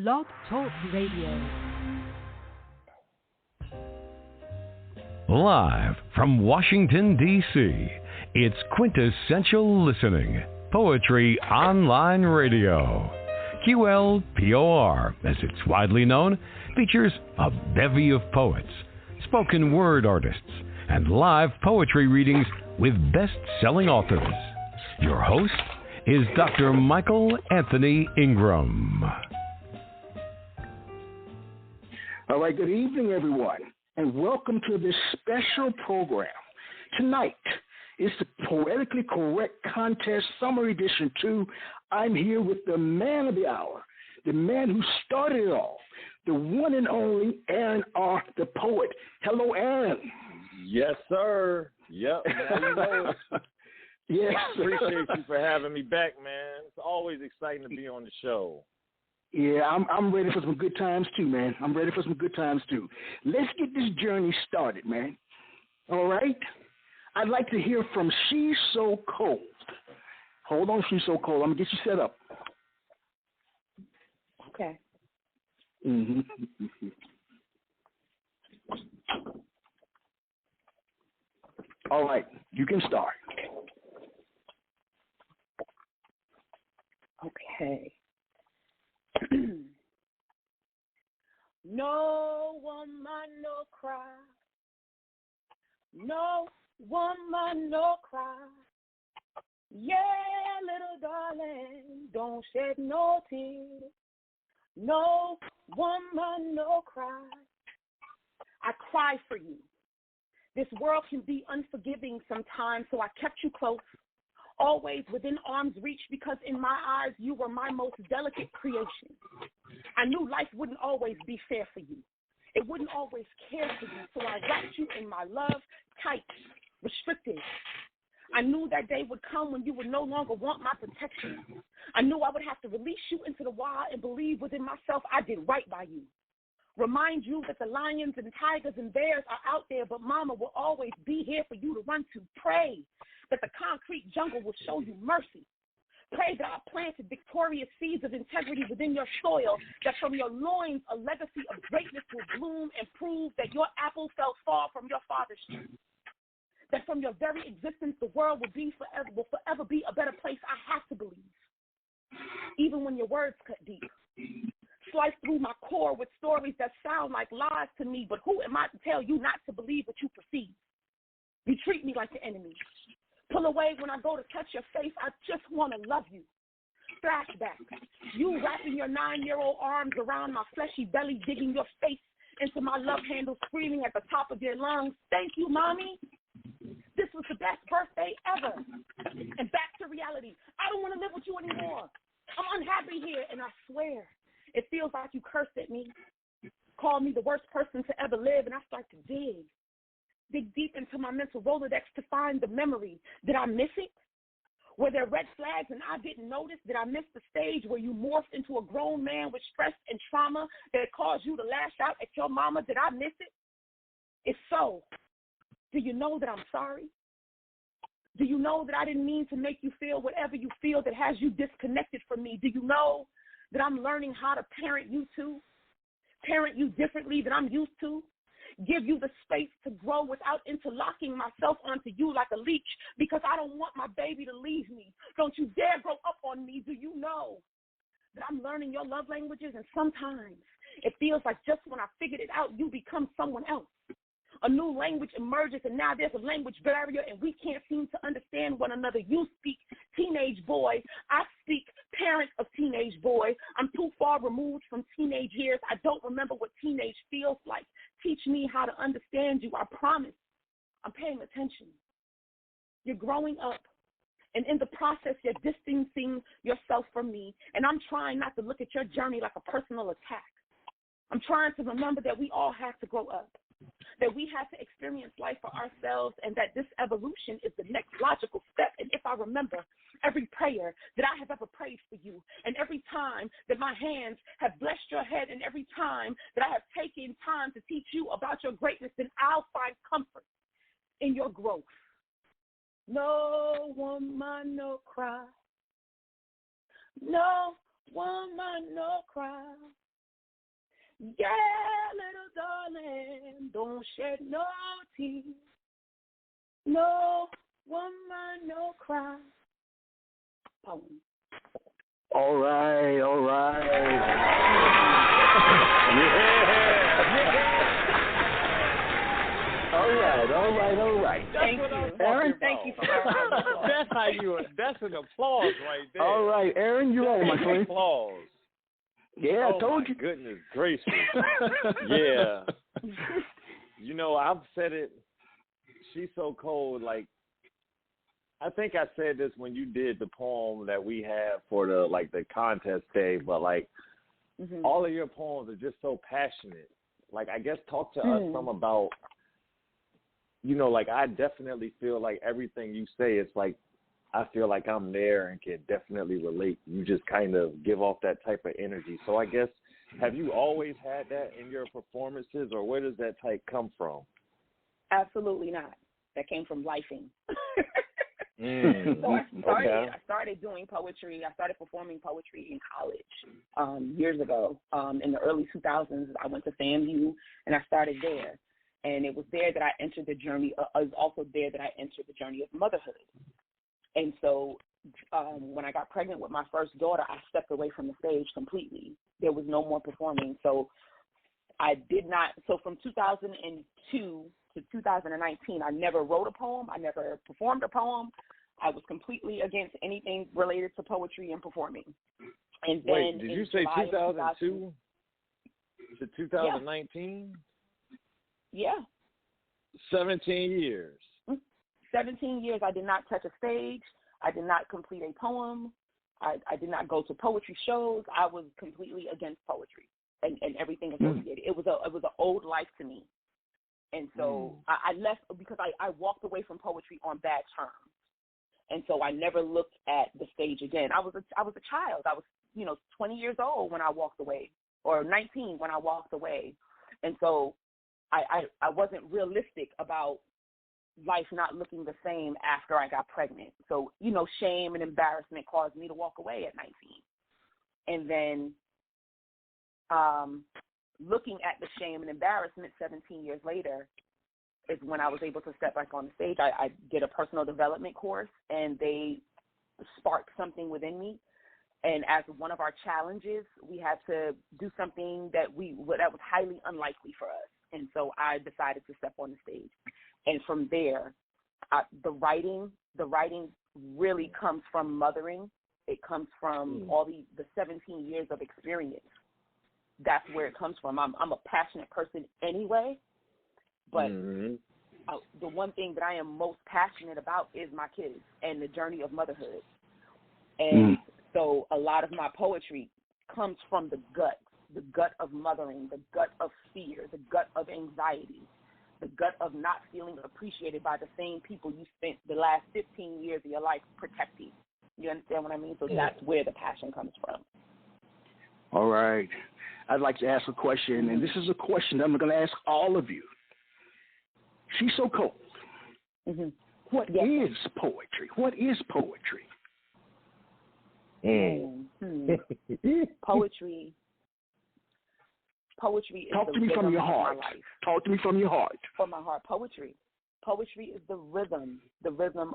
Blog Talk Radio. Live from Washington, D.C., it's Quintessential Listening, Poetry Online Radio. QLPOR, as it's widely known, features a bevy of poets, spoken word artists, and live poetry readings with best-selling authors. Your host is Dr. Michael Anthony Ingram. All right, good evening, everyone, and welcome to this special program. Tonight is the Poetically Correct Contest Summer Edition 2. I'm here with the man of the hour, the man who started it all, the one and only Aaron R., the poet. Hello, Aaron. Yes, sir. Yep. Now you know it. Yes. Appreciate you for having me back, man. It's always exciting to be on the show. Yeah, I'm ready for some good times too, man. I'm ready for some good times too. Let's get this journey started, man. All right? I'd like to hear from She's So Cold. Hold on, She's So Cold. I'm going to get you set up. Okay. Mm-hmm. All right, you can start. Okay. No woman, no cry. No woman, no cry. Yeah, little darling, don't shed no tears. No woman, no cry. I cry for you. This world can be unforgiving sometimes, so I kept you close, always within arm's reach, because in my eyes, you were my most delicate creation. I knew life wouldn't always be fair for you. It wouldn't always care for you, so I wrapped you in my love, tight, restricted. I knew that day would come when you would no longer want my protection. I knew I would have to release you into the wild and believe within myself I did right by you. Remind you that the lions and tigers and bears are out there, but mama will always be here for you to run to. Pray that the concrete jungle will show you mercy. Pray that I planted victorious seeds of integrity within your soil, that from your loins a legacy of greatness will bloom and prove that your apple fell far from your father's tree. That from your very existence the world will forever be a better place. I have to believe. Even when your words cut deep. Slice through my core with stories that sound like lies to me, but who am I to tell you not to believe what you perceive? You treat me like the enemy. Pull away when I go to touch your face. I just want to love you. Flashback. You wrapping your 9-year-old arms around my fleshy belly, digging your face into my love handle, screaming at the top of your lungs, thank you, mommy. This was the best birthday ever. And back to reality. I don't want to live with you anymore. I'm unhappy here, and I swear, it feels like you cursed at me, called me the worst person to ever live, and I start to dig deep into my mental Rolodex to find the memory. Did I miss it? Were there red flags and I didn't notice? Did I miss the stage where you morphed into a grown man with stress and trauma that caused you to lash out at your mama? Did I miss it? If so, do you know that I'm sorry? Do you know that I didn't mean to make you feel whatever you feel that has you disconnected from me? Do you know that I'm learning how to parent you too? Parent you differently than I'm used to? Give you the space to grow without interlocking myself onto you like a leech, because I don't want my baby to leave me. Don't you dare grow up on me. Do you know that I'm learning your love languages? And sometimes it feels like just when I figured it out, you become someone else. A new language emerges, and now there's a language barrier, and we can't seem to understand one another. You speak teenage boy. I speak parent of teenage boy. I'm too far removed from teenage years. I don't remember what teenage feels like. Teach me how to understand you. I promise I'm paying attention. You're growing up, and in the process, you're distancing yourself from me, and I'm trying not to look at your journey like a personal attack. I'm trying to remember that we all have to grow up, that we have to experience life for ourselves, and that this evolution is the next logical step. And if I remember every prayer that I have ever prayed for you, and every time that my hands have blessed your head, and every time that I have taken time to teach you about your greatness, then I'll find comfort in your growth. No woman, no cry. No woman, no cry. Yeah, little darling, don't shed no tears. No woman, no cry. Poem. All right. All right. Thank you. Aaron? Thank you. That's how you. That's an applause right there. All right, Aaron, you're on, my friend. Applause. Yeah, I told my you. Goodness gracious. Yeah. You know, I've said it. She's so cold. Like, I think I said this when you did the poem that we had for the contest day, but like all of your poems are just so passionate. Like, I guess talk to us some about, you know, like I definitely feel like everything you say, it's like I feel like I'm there and can definitely relate. You just kind of give off that type of energy. So I guess, have you always had that in your performances, or where does that type come from? Absolutely not. That came from lifing. So I started doing poetry. I started performing poetry in college years ago. In the early 2000s, I went to FAMU, and I started there. And it was there that I entered the journey. It was also there that I entered the journey of motherhood. And so when I got pregnant with my first daughter, I stepped away from the stage completely. There was no more performing. So I did not. So from 2002 to 2019, I never wrote a poem. I never performed a poem. I was completely against anything related to poetry and performing. And then wait, did you say 2002 to 2019? Yeah. 17 years. 17 years I did not touch a stage. I did not complete a poem. I did not go to poetry shows. I was completely against poetry and everything associated. It was an old life to me. And so I left because I walked away from poetry on bad terms. And so I never looked at the stage again. I was a child. I was, 20 years old when I walked away, or 19 when I walked away. And so I wasn't realistic about life not looking the same after I got pregnant. So, shame and embarrassment caused me to walk away at 19. And then looking at the shame and embarrassment 17 years later is when I was able to step back on the stage. I did a personal development course, and they sparked something within me. And as one of our challenges, we had to do something that was highly unlikely for us. And so I decided to step on the stage. And from there, the writing really comes from mothering. It comes from all the 17 years of experience. That's where it comes from. I'm a passionate person anyway, but the one thing that I am most passionate about is my kids and the journey of motherhood. And so a lot of my poetry comes from the gut of mothering, the gut of fear, the gut of anxiety, the gut of not feeling appreciated by the same people you spent the last 15 years of your life protecting. You understand what I mean? So that's where the passion comes from. All right. I'd like to ask a question, and this is a question I'm going to ask all of you. She's so cold. What is poetry? What is poetry? Poetry is Talk to me from your heart. Talk to me from your heart. From my heart. Poetry is the rhythm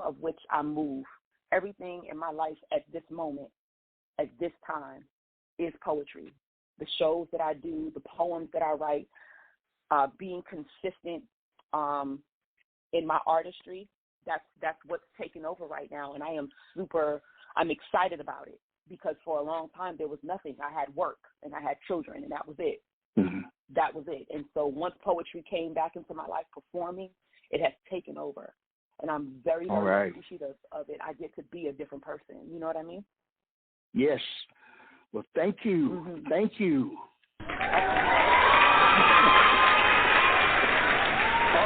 of which I move. Everything in my life at this moment, at this time, is poetry. The shows that I do, the poems that I write, being consistent in my artistry, that's what's taken over right now. And I'm excited about it, because for a long time there was nothing. I had work and I had children, and that was it. That was it. And so once poetry came back into my life, performing, it has taken over. And I'm very, very appreciative of it. I get to be a different person. You know what I mean? Yes. Well, thank you. Thank you. All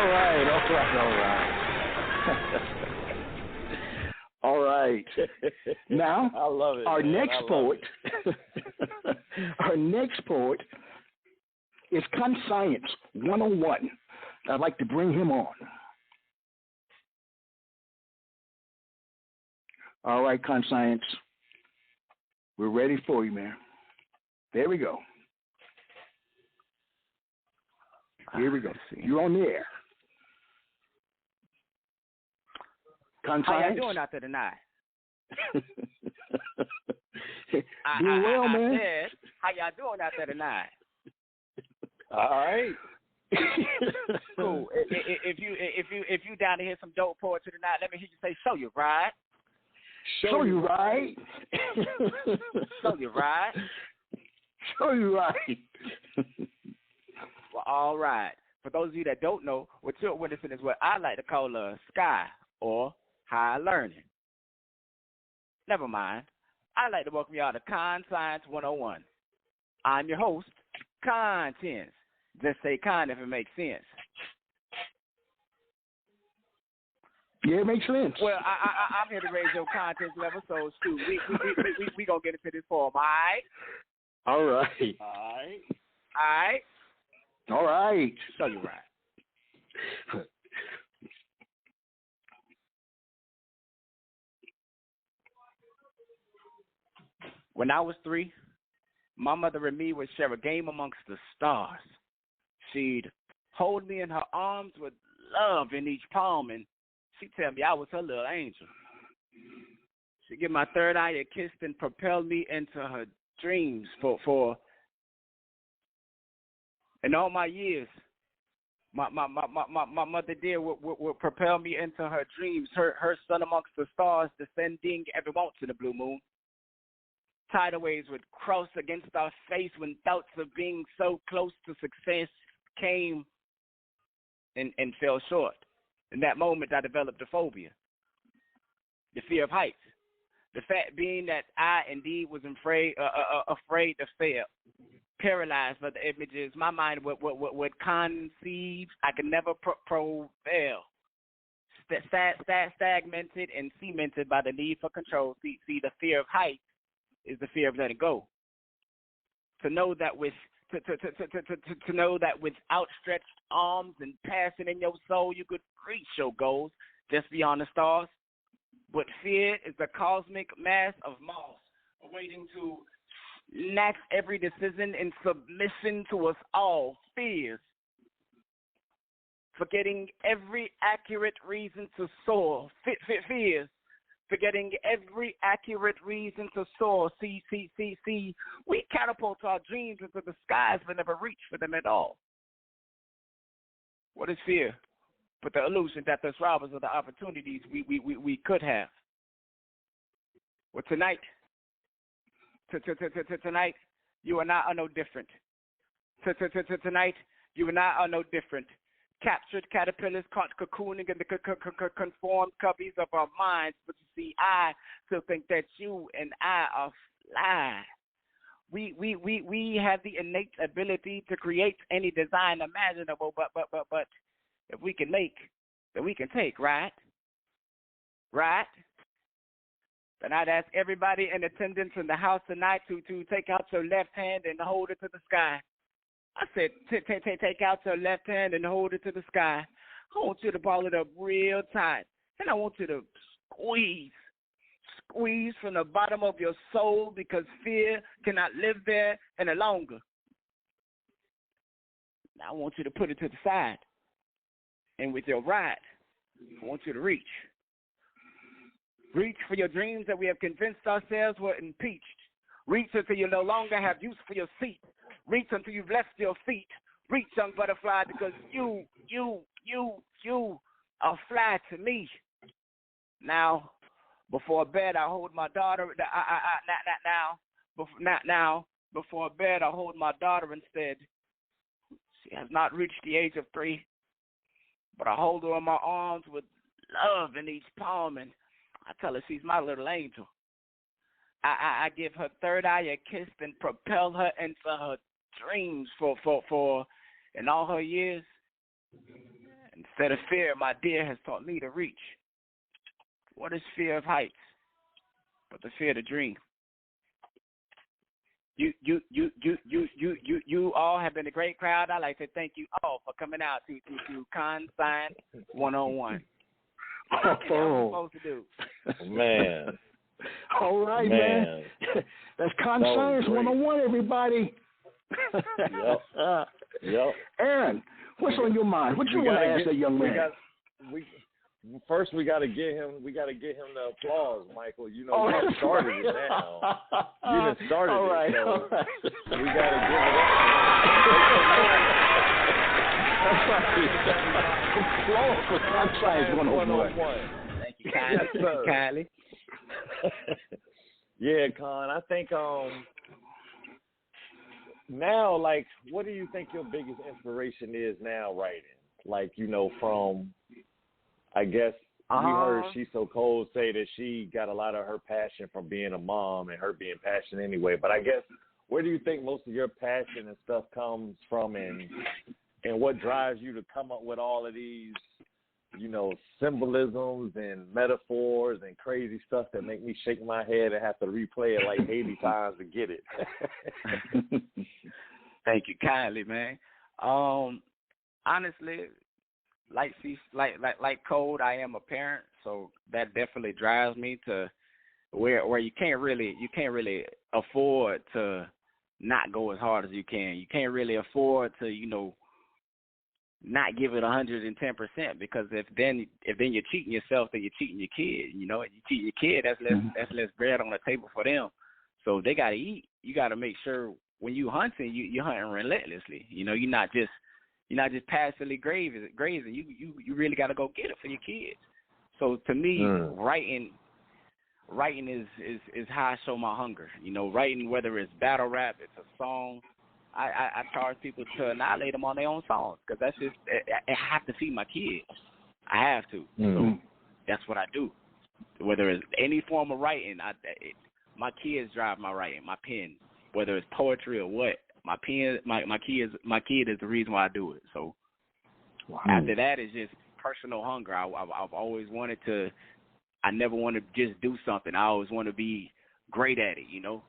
right. All right. Now, I love it, our next poet is Conscience 101. I'd like to bring him on. All right, Conscience. We're ready for you, man. There we go. Here we go. You're on the air. How y'all doing out there tonight? Doing well, man. I said, how y'all doing out there tonight? All right. Cool. If you down to hear some dope poetry tonight, let me hear you say, "Show you right." Show you right. Show you right. Show you right. Well, all right. For those of you that don't know, what you're witnessing is what I like to call a sky or high learning. Never mind. I'd like to welcome y'all to Con Science 101. I'm your host, Contents. Just say con if it makes sense. Yeah, it makes sense. Well, I'm here to raise your contents level, so shoot, we gonna get into this form, all right? All right. All right. All right. Show you right. When I was 3, my mother and me would share a game amongst the stars. She'd hold me in her arms with love in each palm, and she'd tell me I was her little angel. She'd give my third eye a kiss and propel me into her dreams for in all my years. My mother dear would propel me into her dreams, her sun amongst the stars descending every once in a blue moon. Tidal waves would cross against our face when thoughts of being so close to success came and fell short. In that moment, I developed a phobia, the fear of heights. The fact being that I indeed was afraid to fail, paralyzed by the images my mind would conceive. I could never prevail. Stagnated and cemented by the need for control. See, the fear of heights is the fear of letting go. To know that with outstretched arms and passion in your soul, you could reach your goals just beyond the stars. But fear is the cosmic mass of moss, awaiting to snatch every decision in submission to us all. Fears, forgetting every accurate reason to soar. Fears, forgetting every accurate reason to soar. See, we catapult our dreams into the skies but never reach for them at all. What is fear? But the illusion that there's robbers of the opportunities we could have. Well, tonight, you and I are no different. Tonight, you and I are no different. Captured caterpillars caught cocooning in the conformed cubbies of our minds. But you see, I still think that you and I are fly. We have the innate ability to create any design imaginable, but if we can make, then we can take, right? Right? Then I'd ask everybody in attendance in the house tonight to take out your left hand and hold it to the sky. I said, take out your left hand and hold it to the sky. I want you to ball it up real tight. And I want you to squeeze from the bottom of your soul, because fear cannot live there any longer. Now I want you to put it to the side. And with your right, I want you to reach. Reach for your dreams that we have convinced ourselves were impeached. Reach until you no longer have use for your seat. Reach until you've left your feet. Reach, young butterfly, because you are fly to me. Now, before bed, I hold my daughter. Before bed, I hold my daughter instead. She has not reached the age of 3, but I hold her in my arms with love in each palm, and I tell her she's my little angel. I give her third eye a kiss and propel her into her dreams for in all her years. Instead of fear, my dear has taught me to reach. What is fear of heights but the fear to dream? You all have been a great crowd. I'd like to thank you all for coming out to Con Science 101. That's what we're supposed to do. Man. All right, man. That's Con Science 101, everybody. Yep. Aaron, What's on your mind? What you want to ask that young man? First, we got to get him. We got to get him the applause, Michael. You know, you started it now. You done started all right, it. So all right. we got to give it up. Applause for Sunshine 101. Thank you, kindly. Yes, kindly. Yeah, Con. I think now, like, what do you think your biggest inspiration is now writing? Like, you know, from, I guess we heard She's So Cold say that she got a lot of her passion from being a mom and her being passionate anyway. But I guess, where do you think most of your passion and stuff comes from, and what drives you to come up with all of these, you know, symbolisms and metaphors and crazy stuff that make me shake my head and have to replay it like 80 times to get it? Thank you kindly, man. Honestly, like Code, I am a parent, so that definitely drives me to where you can't really afford to not go as hard as you can. You can't really afford to, you know, not give it 110%, because if then you're cheating yourself, then you're cheating your kid. You know, you cheat your kid, that's less bread on the table for them. So they gotta eat. You gotta make sure when you hunting, you're hunting relentlessly. You know, you're not just passively grazing. You really gotta go get it for your kids. So to me, writing is how I show my hunger. You know, writing, whether it's battle rap, it's a song. I charge people to annihilate them on their own songs, because that's just, I have to feed my kids. I have to. So that's what I do. Whether it's any form of writing, my kids drive my writing, my pen. Whether it's poetry or what, my pen, my kid is the reason why I do it. So after that is just personal hunger. I've always wanted to. I never want to just do something. I always want to be great at it. You know.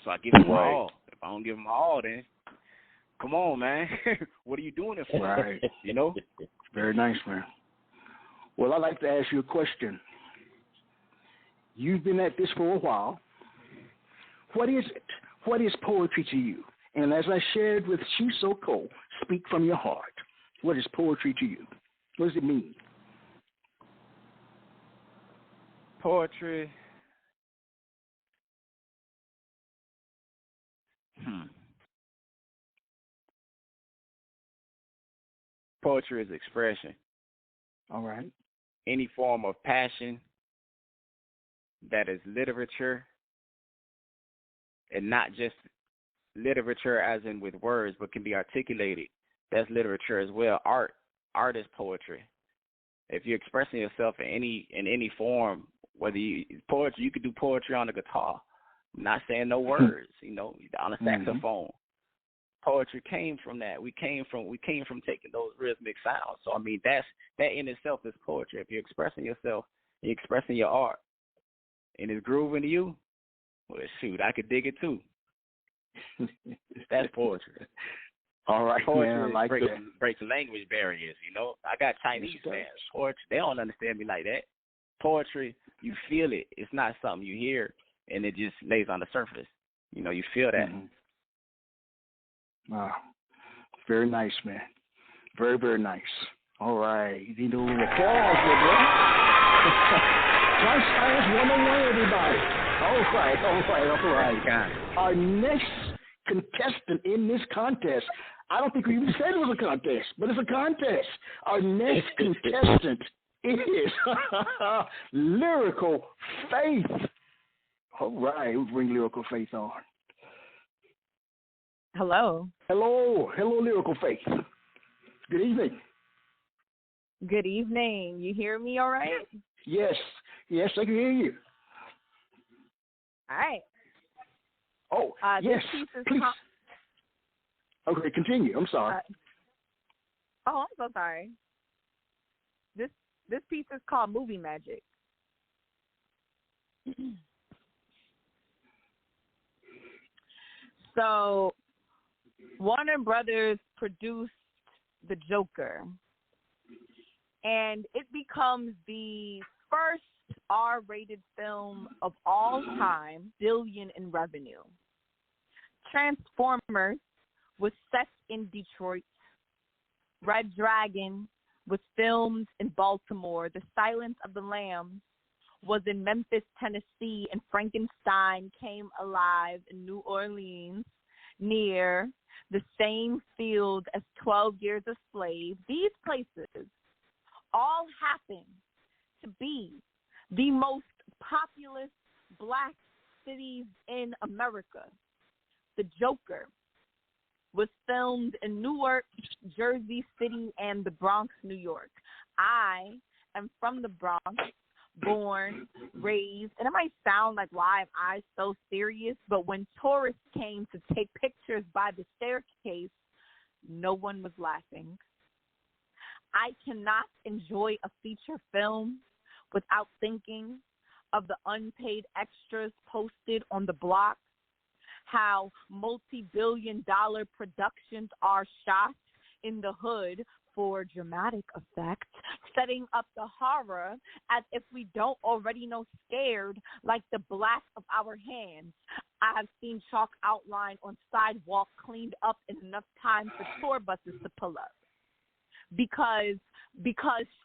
So I give them my all. If I don't give them my all, then come on, man. What are you doing it for? Right. You know? Very nice, man. Well, I'd like to ask you a question. You've been at this for a while. What is it? What is poetry to you? And as I shared with She's So Cold, speak from your heart. What is poetry to you? What does it mean? Poetry. Poetry is expression. All right. Any form of passion that is literature, and not just literature as in with words, but can be articulated. That's literature as well. Art is poetry. If you're expressing yourself in any form, whether poetry, you could do poetry on the guitar. I'm not saying no words, you know, on a saxophone. Poetry came from that. We came from taking those rhythmic sounds. So I mean, that in itself is poetry. If you're expressing yourself, you're expressing your art, and it's grooving to you, well, shoot, I could dig it too. That's poetry. All right, poetry man. I like breaks language barriers. You know, I got Chinese fans. Poetry, they don't understand me like that. Poetry, you feel it. It's not something you hear and it just lays on the surface. You know, you feel that. Wow. Very nice, man. Very, very nice. All right. You need a little applause here, bro. Science 101, everybody. All right. Our next contestant in this contest, I don't think we even said it was a contest, but it's a contest. Our next contestant is Lyrical Faith. All right. We'll bring Lyrical Faith on. Hello. Hello, Lyrical Faith. Good evening. Good evening. You hear me all right? Yes, I can hear you. All right. Oh, yes, please. Okay, continue. I'm sorry. I'm so sorry. This piece is called Movie Magic. So, Warner Brothers produced The Joker, and it becomes the first R-rated film of all time, billion in revenue. Transformers was set in Detroit. Red Dragon was filmed in Baltimore. The Silence of the Lambs was in Memphis, Tennessee, and Frankenstein came alive in New Orleans near the same field as 12 Years a Slave. These places all happen to be the most populous black cities in America. The Joker was filmed in Newark, Jersey City, and the Bronx, New York. I am from the Bronx, born, raised, and it might sound like, why am I so serious? But when tourists came to take pictures by the staircase, no one was laughing. I cannot enjoy a feature film without thinking of the unpaid extras posted on the block, how multi-billion-dollar productions are shot in the hood for dramatic effect, setting up the horror as if we don't already know scared, like the black of our hands. I have seen chalk outline on sidewalk cleaned up in enough time for tour buses to pull up. Because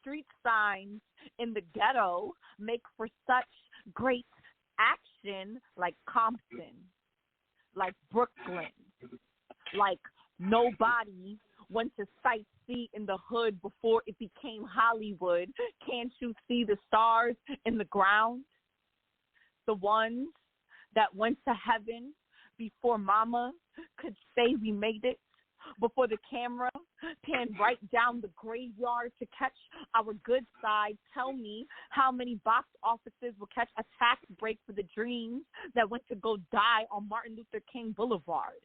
street signs in the ghetto make for such great action, like Compton, like Brooklyn, like nobody went to sightsee in the hood before it became Hollywood. Can't you see the stars in the ground? The ones that went to heaven before mama could say we made it, before the camera panned right down the graveyard to catch our good side. Tell me how many box offices will catch a tax break for the dreams that went to go die on Martin Luther King Boulevard?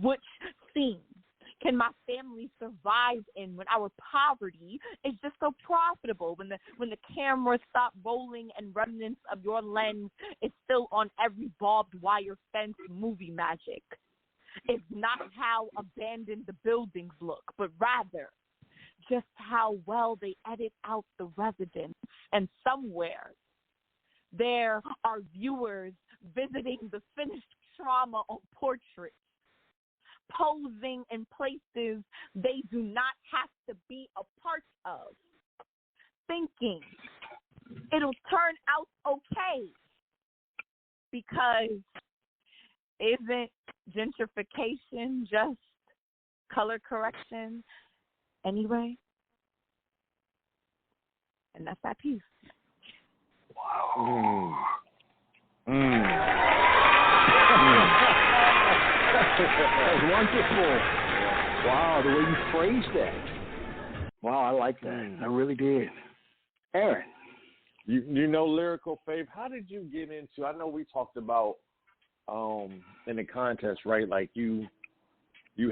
Which scene can my family survive in when our poverty is just so profitable, when the cameras stop rolling and remnants of your lens is still on every barbed wire fence? Movie magic. It's not how abandoned the buildings look, but rather just how well they edit out the residents. And somewhere there are viewers visiting the finished trauma on portraits, posing in places they do not have to be a part of, thinking it'll turn out okay because isn't gentrification just color correction anyway? And that's that piece. Wow. That's wonderful. Wow, the way you phrased that. Wow, I like that. I really did. Aaron. You know Lyrical Faith, how did you get into, I know we talked about in the contest, right? Like you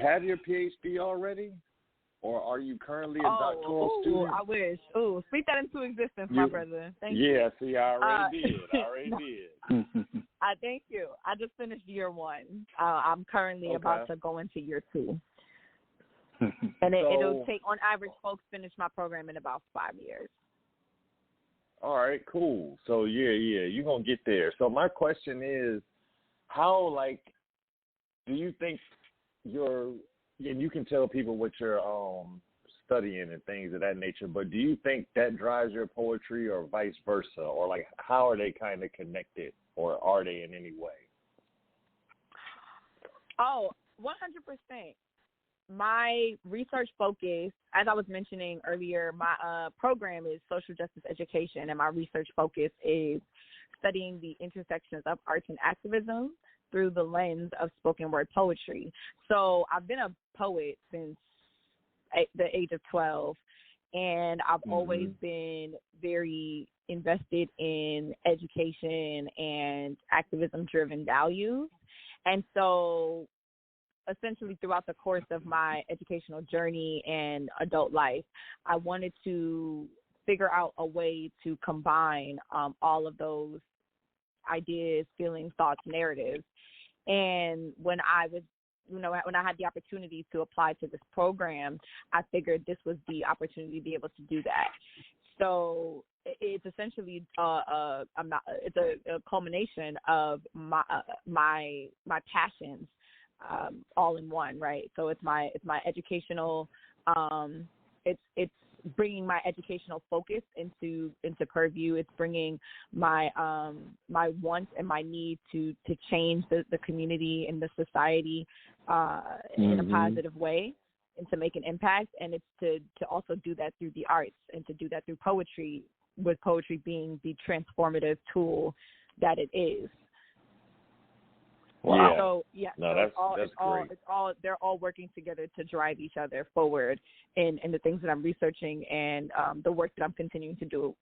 have your PhD already, or are you currly a doctoral student? I wish. Speak that into existence, my brother. Thank you. Yeah, see, I already did. Thank you. I just finished year one. I'm currently about to go into year two. And it'll take, on average, folks finish my program in about 5 years. All right, cool. So, yeah, you're going to get there. So my question is, how, like, do you think and you can tell people what you're studying and things of that nature, but do you think that drives your poetry or vice versa? Or, like, how are they kind of connected, or are they in any way? Oh, 100%. My research focus, as I was mentioning earlier, my program is social justice education, and my research focus is studying the intersections of arts and activism through the lens of spoken word poetry. So I've been a poet since the age of 12, and I've always been very invested in education and activism-driven values. And so essentially throughout the course of my educational journey and adult life, I wanted to figure out a way to combine all of those ideas, feelings, thoughts, narratives. And when I was, when I had the opportunity to apply to this program, I figured this was the opportunity to be able to do that. So it's essentially it's a culmination of my passions all in one, right? So it's my educational It's bringing my educational focus into purview. It's bringing my my wants and my need to change the community and the society in a positive way and to make an impact. And it's to also do that through the arts and to do that through poetry, with poetry being the transformative tool that it is. Wow. So no, so that's great. They're all working together to drive each other forward in the things that I'm researching and the work that I'm continuing to do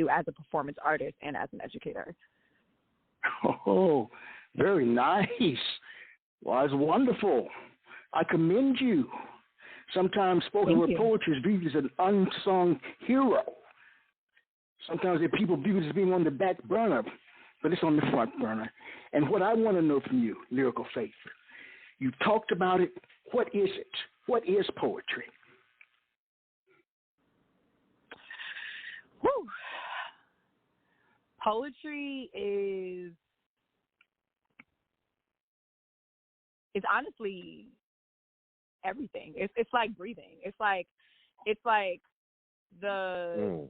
as a performance artist and as an educator. Oh, very nice. Well, it's wonderful. I commend you. Sometimes spoken word poetry is viewed as an unsung hero. Sometimes people view it as being on the back burner, but it's on the front burner. And what I want to know from you, Lyrical Faith, you talked about it. What is it? What is poetry? Whew. Poetry is honestly everything. It's like breathing. It's like the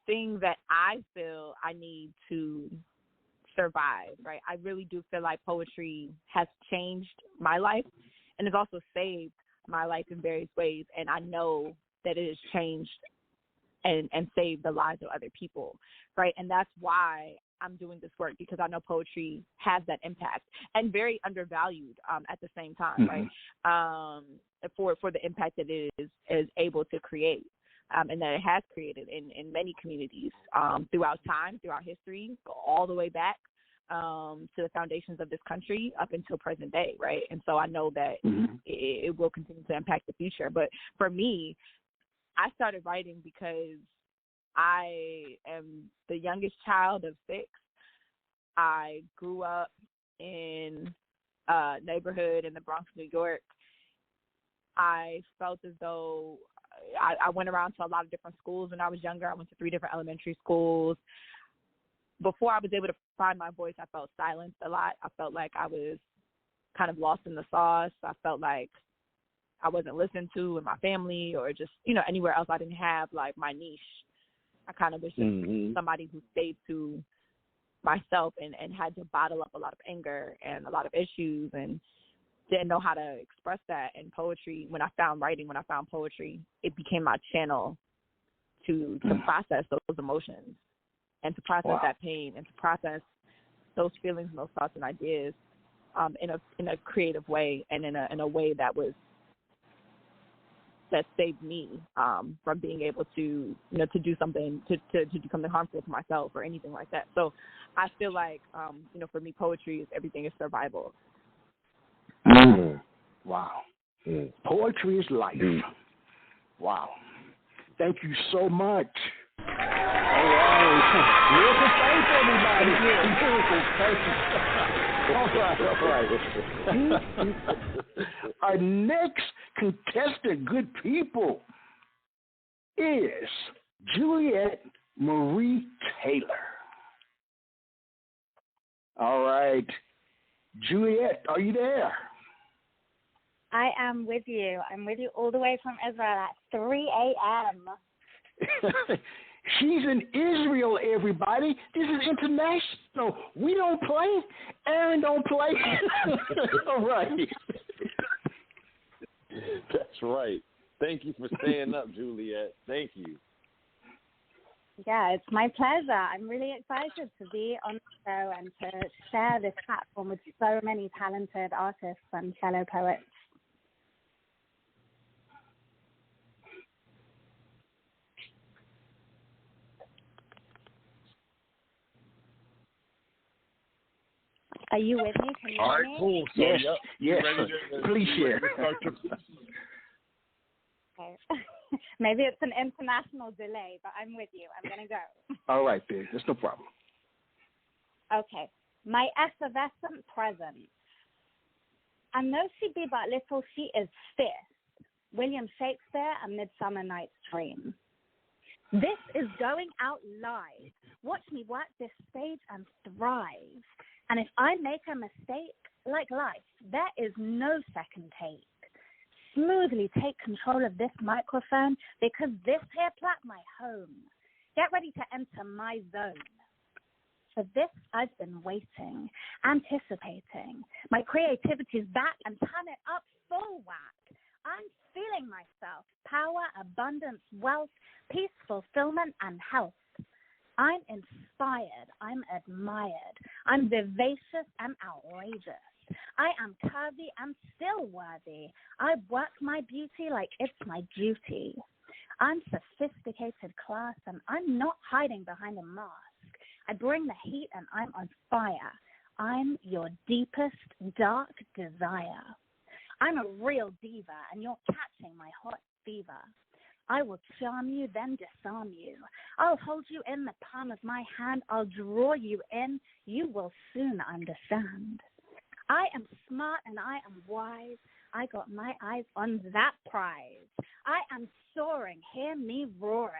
thing that I feel I need to survive, right? I really do feel like poetry has changed my life and has also saved my life in various ways. And I know that it has changed and saved the lives of other people, right? And that's why I'm doing this work, because I know poetry has that impact and very undervalued at the same time, right? For the impact that it is able to create. And that it has created in many communities throughout time, throughout history, all the way back to the foundations of this country up until present day, right? And so I know that it will continue to impact the future. But for me, I started writing because I am the youngest child of 6. I grew up in a neighborhood in the Bronx, New York. I felt as though I went around to a lot of different schools when I was younger. I went to 3 different elementary schools. Before I was able to find my voice, I felt silenced a lot. I felt like I was kind of lost in the sauce. I felt like I wasn't listened to in my family or just, anywhere else. I didn't have, like, my niche. I kind of was just somebody who stayed to myself and had to bottle up a lot of anger and a lot of issues and didn't know how to express that in poetry. When I found poetry, it became my channel to process those emotions and to process that pain and to process those feelings and those thoughts and ideas in a creative way and in a way that saved me from being able to do something to do something harmful to myself or anything like that. So I feel like for me, poetry is everything is survival. Wow. Poetry is life. Wow. Thank you so much. All right. Beautiful. Thank you. All right. Our next contestant, good people, is Juliet Marie Taylor. All right. Juliet, are you there? I am with you. I'm with you all the way from Israel at 3 a.m. She's in Israel, everybody. This is international. We don't play. Aaron don't play. All right. That's right. Thank you for staying up, Juliet. Thank you. Yeah, it's my pleasure. I'm really excited to be on the show and to share this platform with so many talented artists and fellow poets. Are you with me? Can you All hear right, me? cool. So, Yes. Please share. Okay. Maybe it's an international delay, but I'm with you. I'm going to go. All right, then. That's no problem. Okay. My effervescent presence. And though she be but little, she is fierce. William Shakespeare, A Midsummer Night's Dream. This is going out live. Watch me work this stage and thrive. And if I make a mistake, like life, there is no second take. smoothly take control of this microphone because this here plat my home. Get ready to enter my zone. For this, I've been waiting, anticipating. My creativity's back and turn it up full whack. I'm feeling myself, power, abundance, wealth, peace, fulfillment, and health. I'm inspired, I'm admired, I'm vivacious and outrageous. I am curvy and still worthy. I work my beauty like it's my duty. I'm sophisticated class and I'm not hiding behind a mask. I bring the heat and I'm on fire. I'm your deepest dark desire. I'm a real diva and you're catching my hot fever. I will charm you, then disarm you. I'll hold you in the palm of my hand. I'll draw you in. You will soon understand. I am smart and I am wise. I got my eyes on that prize. I am soaring. Hear me roaring.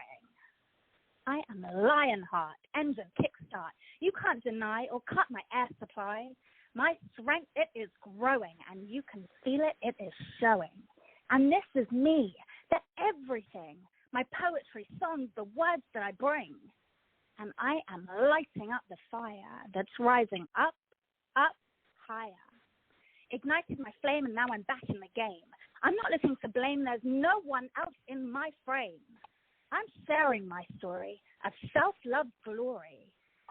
I am a lionheart, engine kickstart. You can't deny or cut my air supply. My strength, it is growing, and you can feel it, it is showing. And this is me, that everything, my poetry, songs, the words that I bring. And I am lighting up the fire that's rising up, up, higher. Ignited my flame, and now I'm back in the game. I'm not looking to blame, there's no one else in my frame. I'm sharing my story of self-love glory,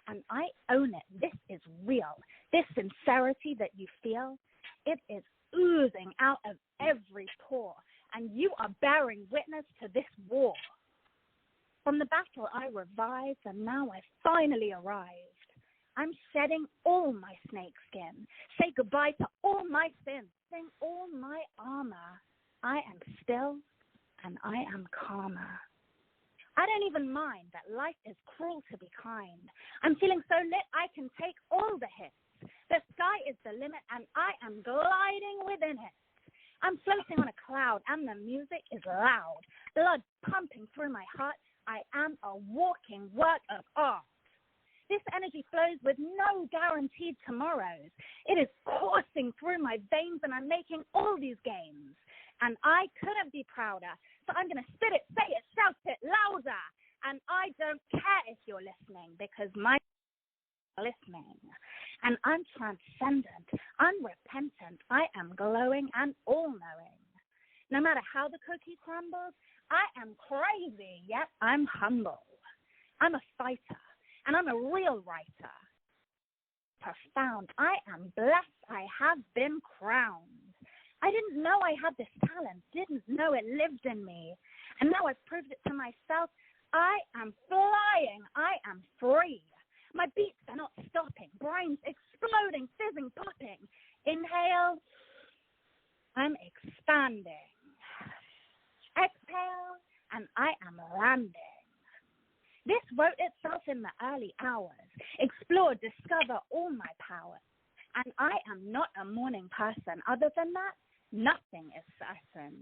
and I own it. This is real. This sincerity that you feel, it is oozing out of every pore, and you are bearing witness to this war. From the battle I revived, and now I finally arrived. I'm shedding all my snake skin. Say goodbye to all my sins. Sing all my armor. I am still, and I am calmer. I don't even mind that life is cruel to be kind. I'm feeling so lit I can take all the hits. The sky is the limit and I am gliding within it. I'm floating on a cloud and the music is loud. Blood pumping through my heart. I am a walking work of art. This energy flows with no guaranteed tomorrows. It is coursing through my veins and I'm making all these gains. And I couldn't be prouder. So I'm going to spit it, say it, shout it louder. And I don't care if you're listening because my listening. And I'm transcendent, unrepentant. I am glowing and all-knowing. No matter how the cookie crumbles, I am crazy, yet I'm humble. I'm a fighter, and I'm a real writer. Profound. I am blessed. I have been crowned. I didn't know I had this talent, didn't know it lived in me. And now I've proved it to myself. I am flying. I am free. My beats are not stopping. Brains exploding, fizzing, popping. Inhale. I'm expanding. Exhale. And I am landing. This wrote itself in the early hours. Explore, discover all my powers. And I am not a morning person. Other than that, nothing is certain,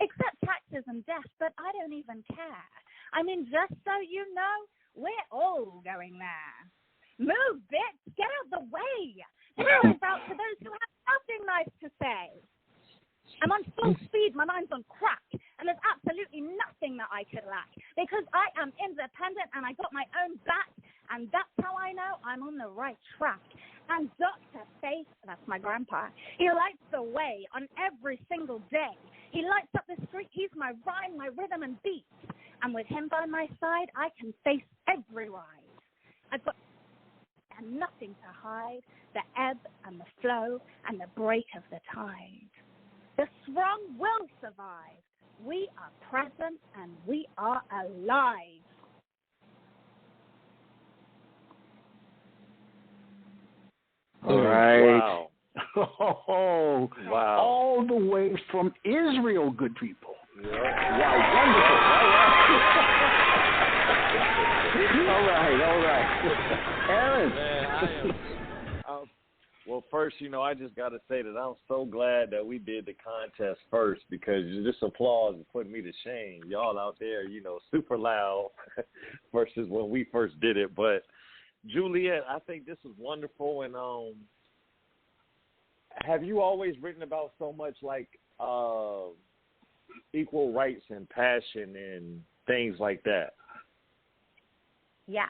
except taxes and death, but I don't even care. I mean, just so you know, we're all going there. Move, bitch, get out the way. This goes out to those who have nothing nice to say. I'm on full speed, my mind's on crack, and there's absolutely nothing that I could lack, because I am independent and I got my own back, and that's how I know I'm on the right track. And Dr. Faith, that's my grandpa, he lights the way on every single day. He lights up the street, he's my rhyme, my rhythm and beat. And with him by my side, I can face every ride. I've got and nothing to hide, the ebb and the flow and the break of the tide. The strong will survive. We are present and we are alive. All right. Wow. Oh, Wow. all the way from Israel, good people. Yeah. Wow, wonderful. All right. Aaron. Man, well, first, I just got to say that I'm so glad that we did the contest first, because this applause is putting me to shame. Y'all out there, super loud versus when we first did it. But Juliet, I think this is wonderful. And have you always written about so much like equal rights and passion and things like that. Yeah.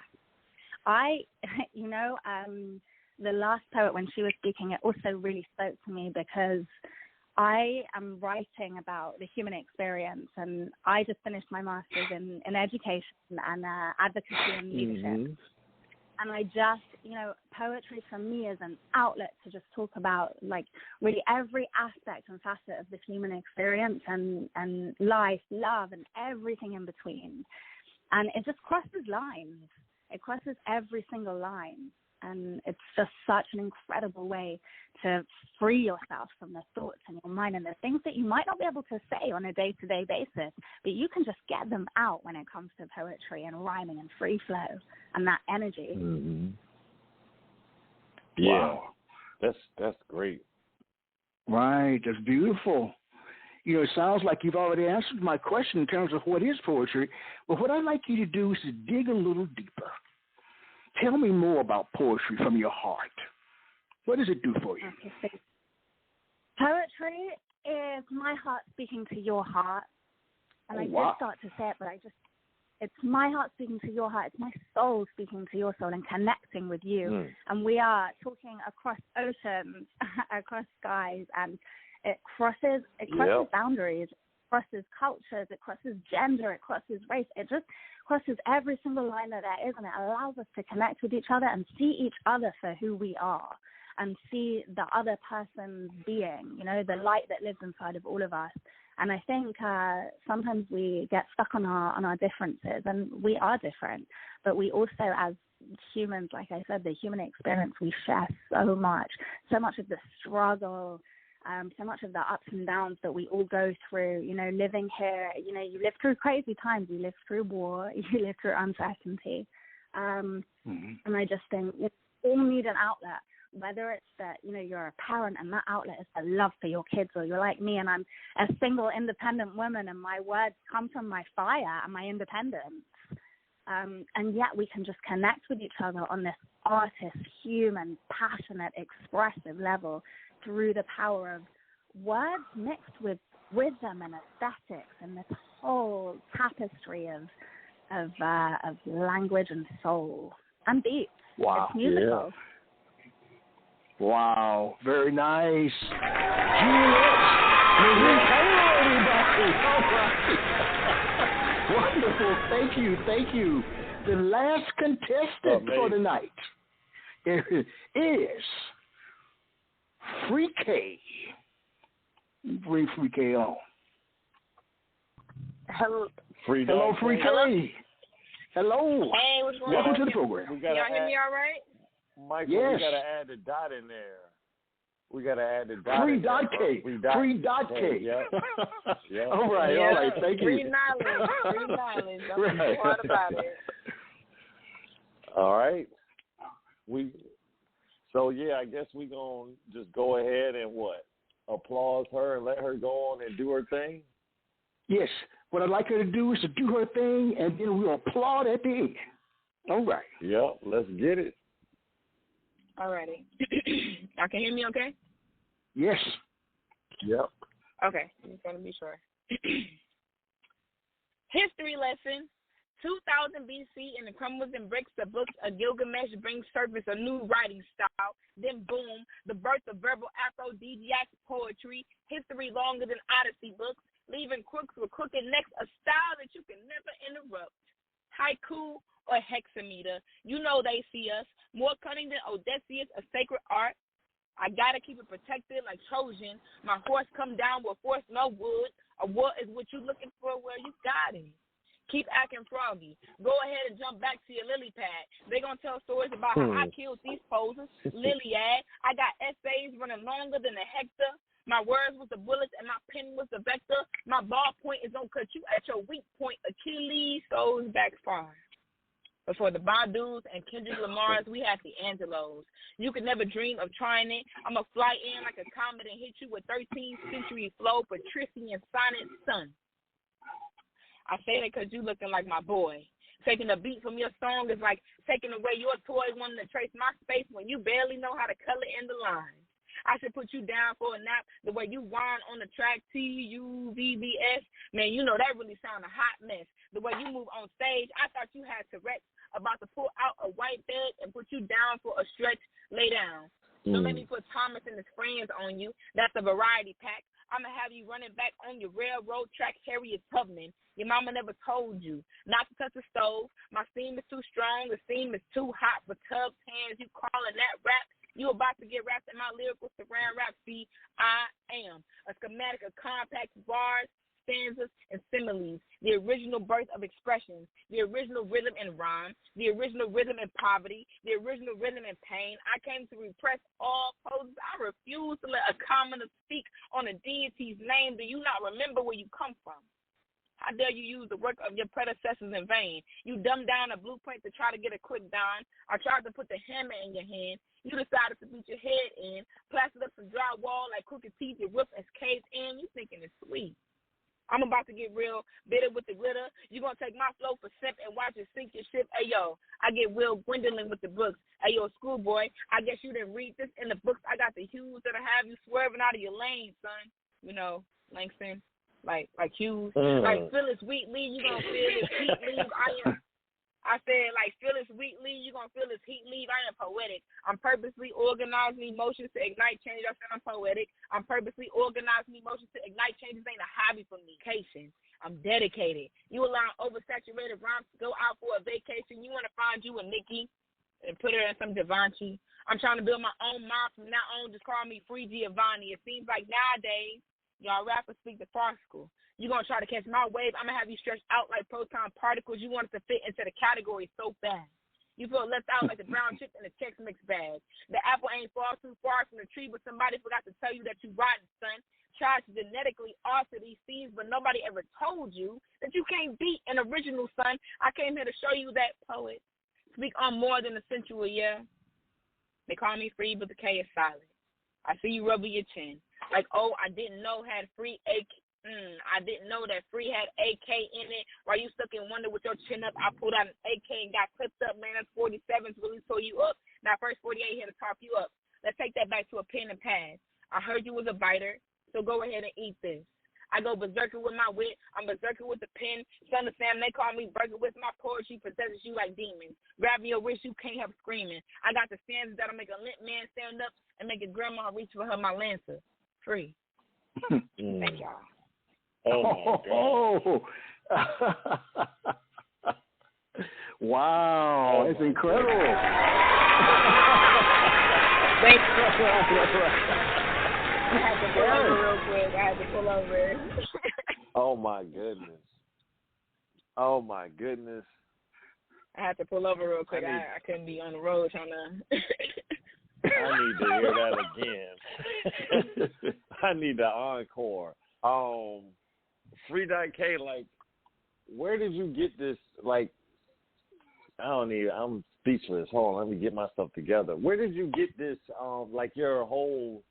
The last poet, when she was speaking, it also really spoke to me because I am writing about the human experience, and I just finished my master's in education and advocacy and leadership. And I just, poetry for me is an outlet to just talk about, like, really every aspect and facet of the human experience and life, love, and everything in between. And it just crosses lines. It crosses every single line. And it's just such an incredible way to free yourself from the thoughts in your mind and the things that you might not be able to say on a day-to-day basis, but you can just get them out when it comes to poetry and rhyming and free flow and that energy. Mm-hmm. Yeah, wow. That's great. Right, that's beautiful. It sounds like you've already answered my question in terms of what is poetry, but what I'd like you to do is to dig a little deeper. Tell me more about poetry from your heart. What does it do for you? Okay, so poetry is my heart speaking to your heart. And I did start to say it, but it's my heart speaking to your heart. It's my soul speaking to your soul and connecting with you. And we are talking across oceans, across skies, and it crosses boundaries. Crosses cultures, it crosses gender, it crosses race, it just crosses every single line that there is, and it allows us to connect with each other and see each other for who we are and see the other person's being, the light that lives inside of all of us. And I think sometimes we get stuck on our differences, and we are different, but we also, as humans, like I said, the human experience, we share so much of the struggle, so much of the ups and downs that we all go through, living here. You live through crazy times. You live through war. You live through uncertainty. And I just think we all need an outlet, whether it's that, you're a parent and that outlet is the love for your kids, or you're like me and I'm a single independent woman and my words come from my fire and my independence. And yet we can just connect with each other on this artist, human, passionate, expressive level through the power of words mixed with rhythm and aesthetics and this whole tapestry of language and soul and beats. Wow. It's musical. Yeah. Wow. Very nice. Juliet. Wonderful. Thank you. The last contestant for the night is Free K. Bring Free K on. Hello, Free K. Hello. Hey, what's going Welcome on? to the program. Y'all hear me all right? Michael, yes. We got to add the dot in there. We got to add the dot Free in dot there. K. Free dot K. Yeah. All right. Thank you. Free knowledge. I'm right. Hard about it. All right. So, I guess we're going to just go ahead and applaud her and let her go on and do her thing? Yes. What I'd like her to do is to do her thing, and then we'll applaud at the end. All right. Yep, let's get it. All righty. Y'all can hear me okay? Yes. Yep. Okay. I'm just going to be sure. History lesson. 2000 BC, in the crumbles and bricks, the books of Gilgamesh brings surface a new writing style. Then boom, the birth of verbal aphrodisiac poetry, history longer than Odyssey books, leaving crooks with crooked necks, a style that you can never interrupt. Haiku or hexameter, they see us, more cunning than Odysseus, a sacred art. I gotta keep it protected like Trojan. My horse come down with force, no wood. A wood is what you looking for, where you got it. Keep acting froggy. Go ahead and jump back to your lily pad. They gonna tell stories about how I killed these posers. Liliad. I got essays running longer than a hectare. My words was the bullets and my pen was the vector. My ballpoint is gonna cut you at your weak point. Achilles goes backfire. But for the Badus and Kendrick Lamars, we have the Angelos. You could never dream of trying it. I'ma fly in like a comet and hit you with 13th century flow, patrician sonnet son. I say that because you looking like my boy. Taking a beat from your song is like taking away your toy, wanting to trace my space when you barely know how to color in the lines. I should put you down for a nap the way you whine on the track TUVBS. Man, you know, that really sounded a hot mess. The way you move on stage, I thought you had Tourette's, about to pull out a white bed and put you down for a stretch, lay down. Don't let me put Thomas and his friends on you. That's a variety pack. I'm going to have you running back on your railroad track, Harriet Tubman. Your mama never told you not to touch the stove. My steam is too strong. The steam is too hot for Tubbs' hands. You calling that rap? You about to get wrapped in my lyrical saran wrap. See, I am a schematic of compact bars, stanzas, and similes, the original birth of expressions, the original rhythm and rhyme, the original rhythm and poverty, the original rhythm and pain. I came to repress all poses. I refuse to let a commoner speak on a deity's name. Do you not remember where you come from? How dare you use the work of your predecessors in vain? You dumbed down a blueprint to try to get a quick dime. I tried to put the hammer in your hand. You decided to beat your head in, plastered up some drywall like crooked teeth. Your roof has caved in. You thinking it's sweet. I'm about to get real bitter with the glitter. You going to take my flow for simp and watch it sink your ship. Hey, yo, I get Will Gwendolyn with the books. Hey, yo, schoolboy, I guess you didn't read this in the books. I got the hues that'll have you swerving out of your lane, son. You know, Langston, like Hughes. Like Phyllis Wheatley, you going to feel this heat leave. I said, like Phyllis Wheatley, you going to feel this heat leave. I am poetic. I'm purposely organizing emotions to ignite change. I said I'm poetic. I'm purposely organizing emotions to ignite change. This ain't a hobby for me. I'm dedicated. You allow oversaturated rhymes to go out for a vacation. You want to find you a Nikki and put her in some Givenchy. I'm trying to build my own mouth from now on. Just call me Free Giovanni. It seems like nowadays, y'all rappers speak the farcical. You're going to try to catch my wave. I'm going to have you stretched out like proton particles. You want it to fit into the category so fast. You feel left out like the brown chip in the Chex Mix bag. The apple ain't far too far from the tree, but somebody forgot to tell you that you rotten, son. Tried to genetically alter these seeds, but nobody ever told you that you can't beat an original, son. I came here to show you that, poet. Speak on more than a sensual, yeah. They call me free, but the K is silent. I see you rubbing your chin. Like, oh, I didn't know had free AK. I didn't know that free had AK in it. While you stuck in wonder with your chin up, I pulled out an AK and got clipped up. Man, that's 47s really tore you up. Now, first 48 here to top you up. Let's take that back to a pen and pad. I heard you was a biter, so go ahead and eat this. I go berserker with my wit. I'm berserker with the pen. Son of Sam, they call me burger with my poetry possesses you like demons. Grabbing your wrist, you can't help screaming. I got the stanzas that'll make a limp man stand up and make a grandma reach for her my lancer. Free. Thank y'all. Oh, wow, it's incredible. Thank you. I had to pull over real quick. I had to pull over. Oh, my goodness. Oh, my goodness. I had to pull over real quick. I couldn't be on the road trying to. I need to hear that again. I need the encore. Free K, like, where did you get this? Like, I'm speechless. Hold on, let me get myself together. Where did you get this, like, your whole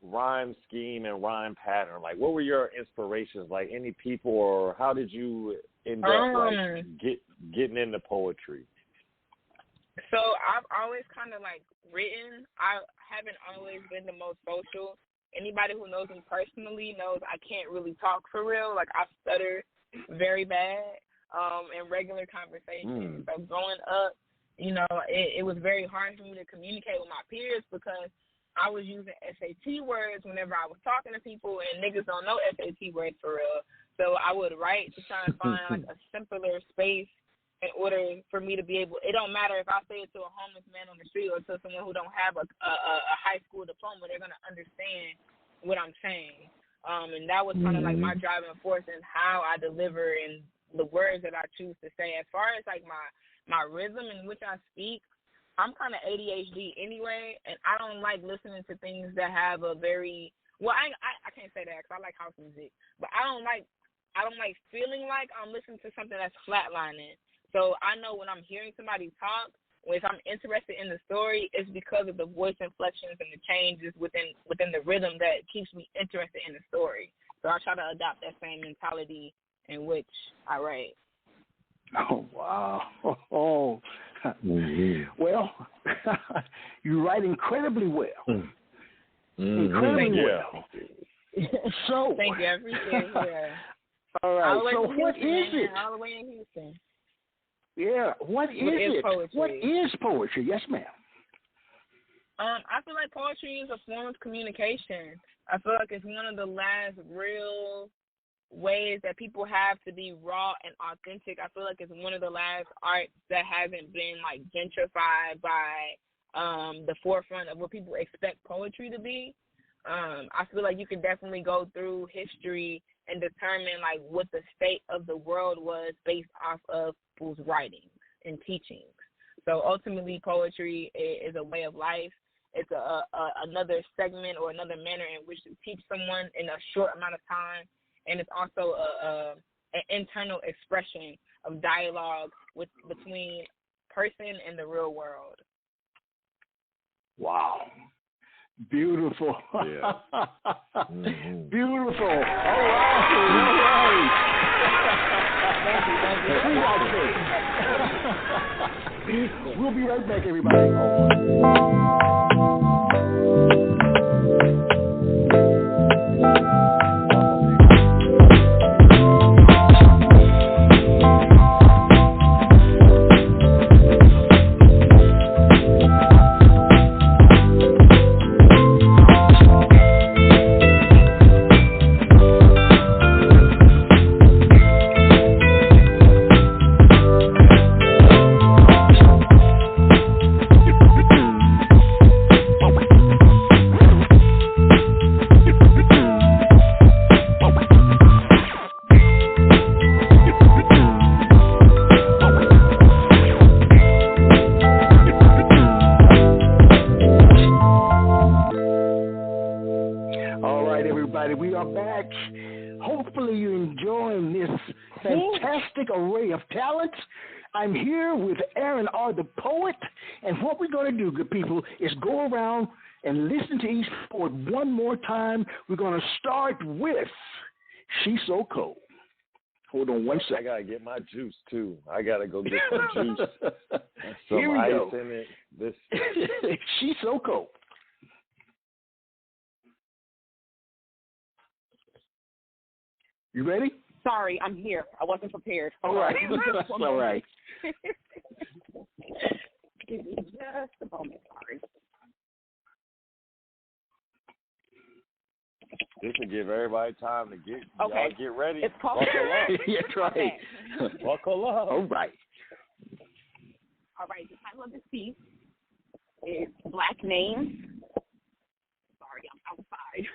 rhyme scheme and rhyme pattern? Like, what were your inspirations? Like, any people, or how did you end up, like, getting into poetry? So I've always kind of, like, written. I haven't always been the most social. Anybody who knows me personally knows I can't really talk for real. Like, I stutter very bad in regular conversations. So growing up, you know, it was very hard for me to communicate with my peers because I was using SAT words whenever I was talking to people, and niggas don't know SAT words for real. So I would write to try and find, like, a simpler space in order for me to be able. It don't matter if I say it to a homeless man on the street or to someone who don't have a high school diploma, they're going to understand what I'm saying. And that was kind of like my driving force in how I deliver and the words that I choose to say. As far as, like, my rhythm in which I speak, I'm kind of ADHD anyway, and I don't like listening to things that have a very, well, I can't say that because I like house music, but I don't like feeling like I'm listening to something that's flatlining. So I know when I'm hearing somebody talk, if I'm interested in the story, it's because of the voice inflections and the changes within the rhythm that keeps me interested in the story. So I try to adopt that same mentality in which I write. Oh, wow. Oh. Well, you write incredibly well. Incredibly well. So, thank you. I appreciate it. All right. So what Houston, is it? All the way in Houston. Yeah. What is it? Poetry? What is poetry? Yes, ma'am. I feel like poetry is a form of communication. I feel like it's one of the last real ways that people have to be raw and authentic. I feel like it's one of the last arts that hasn't been like gentrified by the forefront of what people expect poetry to be. I feel like you can definitely go through history and determine like what the state of the world was based off of people's writings and teachings. So ultimately, poetry is a way of life. It's another segment or another manner in which to teach someone in a short amount of time, and it's also an internal expression of dialogue between person and the real world. Wow. Beautiful. Yeah. Mm-hmm. Beautiful. All right. Thank you. We'll be right back, everybody. We are back. Hopefully you're enjoying this fantastic array of talents. I'm here with Aaron R. the Poet, and what we're going to do, good people, is go around and listen to each poet one more time. We're going to start with She's So Cold. Hold on one second. I got to get my juice, too. I got to go get some juice. Some Here we ice go. in it. She's So Cold. You ready? Sorry, I'm here. I wasn't prepared. All right. That's all right. Give me just a moment. Sorry. This will give everybody time to get okay. Y'all get ready. It's called Yeah, right. Okay. Buckle up. All right. All right. The title of this piece is Black Names. Sorry, I'm outside.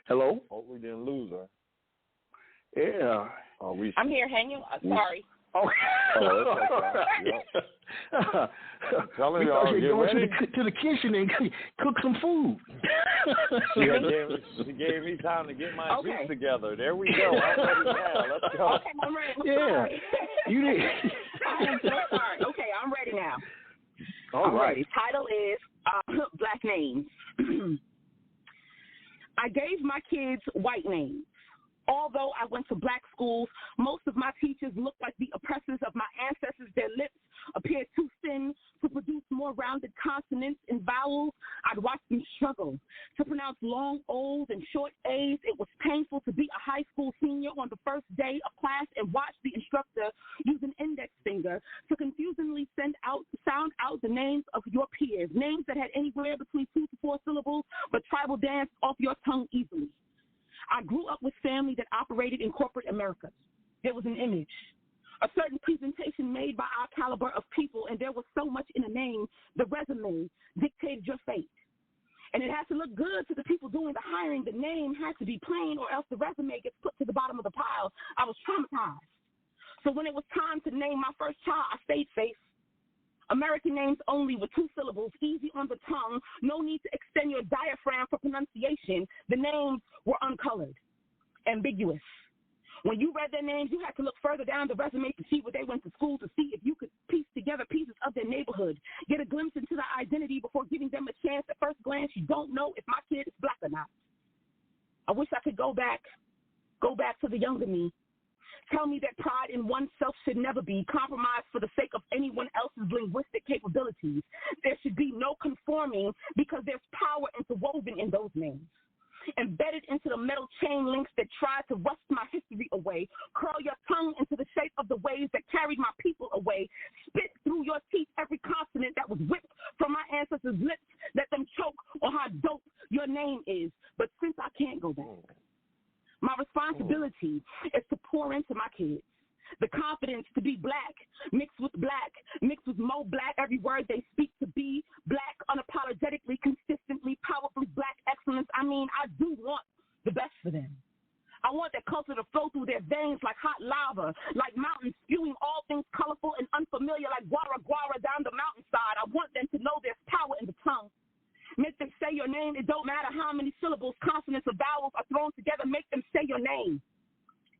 Hello? Hope we didn't lose her. Yeah. I'm here hanging. Sorry. Oh, that's okay. Yep. I'm telling y'all, you're get going ready. to the kitchen and cook some food. She gave me time to get my juice together. There we go. I'm ready now. Let's go. Okay, I'm ready. Yeah. You did. I am so sorry. Okay, I'm ready now. All right. The title is Black Names. I gave my kids white names. Although I went to black schools, most of my teachers looked like the oppressors of my ancestors. Their lips appeared too thin to produce more rounded consonants and vowels. I'd watch them struggle to pronounce long O's and short A's. It was painful to be a high school senior on the first day of class and watch the instructor use an index finger to confusingly sound out the names of your peers, names that had anywhere between 2 to 4 syllables, but tribal danced off your tongue easily. I grew up with family that operated in corporate America. There was an image, a certain presentation made by our caliber of people, and there was so much in a name, the resume dictated your fate. And it had to look good to the people doing the hiring. The name had to be plain, or else the resume gets put to the bottom of the pile. I was traumatized. So when it was time to name my first child, I stayed safe. American names only with 2 syllables, easy on the tongue, no need to extend your diaphragm for pronunciation. The names were uncolored, ambiguous. When you read their names, you had to look further down the resume to see where they went to school, to see if you could piece together pieces of their neighborhood, get a glimpse into their identity before giving them a chance. At first glance, you don't know if my kid is black or not. I wish I could go back to the younger me. Tell me that pride in oneself should never be compromised for the sake of anyone else's linguistic capabilities. There should be no conforming because there's power interwoven in those names. Embedded into the metal chain links that try to rust my history away. Curl your tongue into the shape of the waves that carried my people away. Spit through your teeth every consonant that was whipped from my ancestors' lips. Let them choke on how dope your name is. But since I can't go back, my responsibility is to pour into my kids the confidence to be black, mixed with more black, every word they speak to be black, unapologetically, consistently, powerfully black excellence. I mean, I do want the best for them. I want that culture to flow through their veins like hot lava, like mountains spewing all things colorful and unfamiliar like guara guara down the mountainside. I want them to know there's power in the tongue. Make them say your name. It don't matter how many syllables, consonants, or vowels are thrown together. Make them say your name.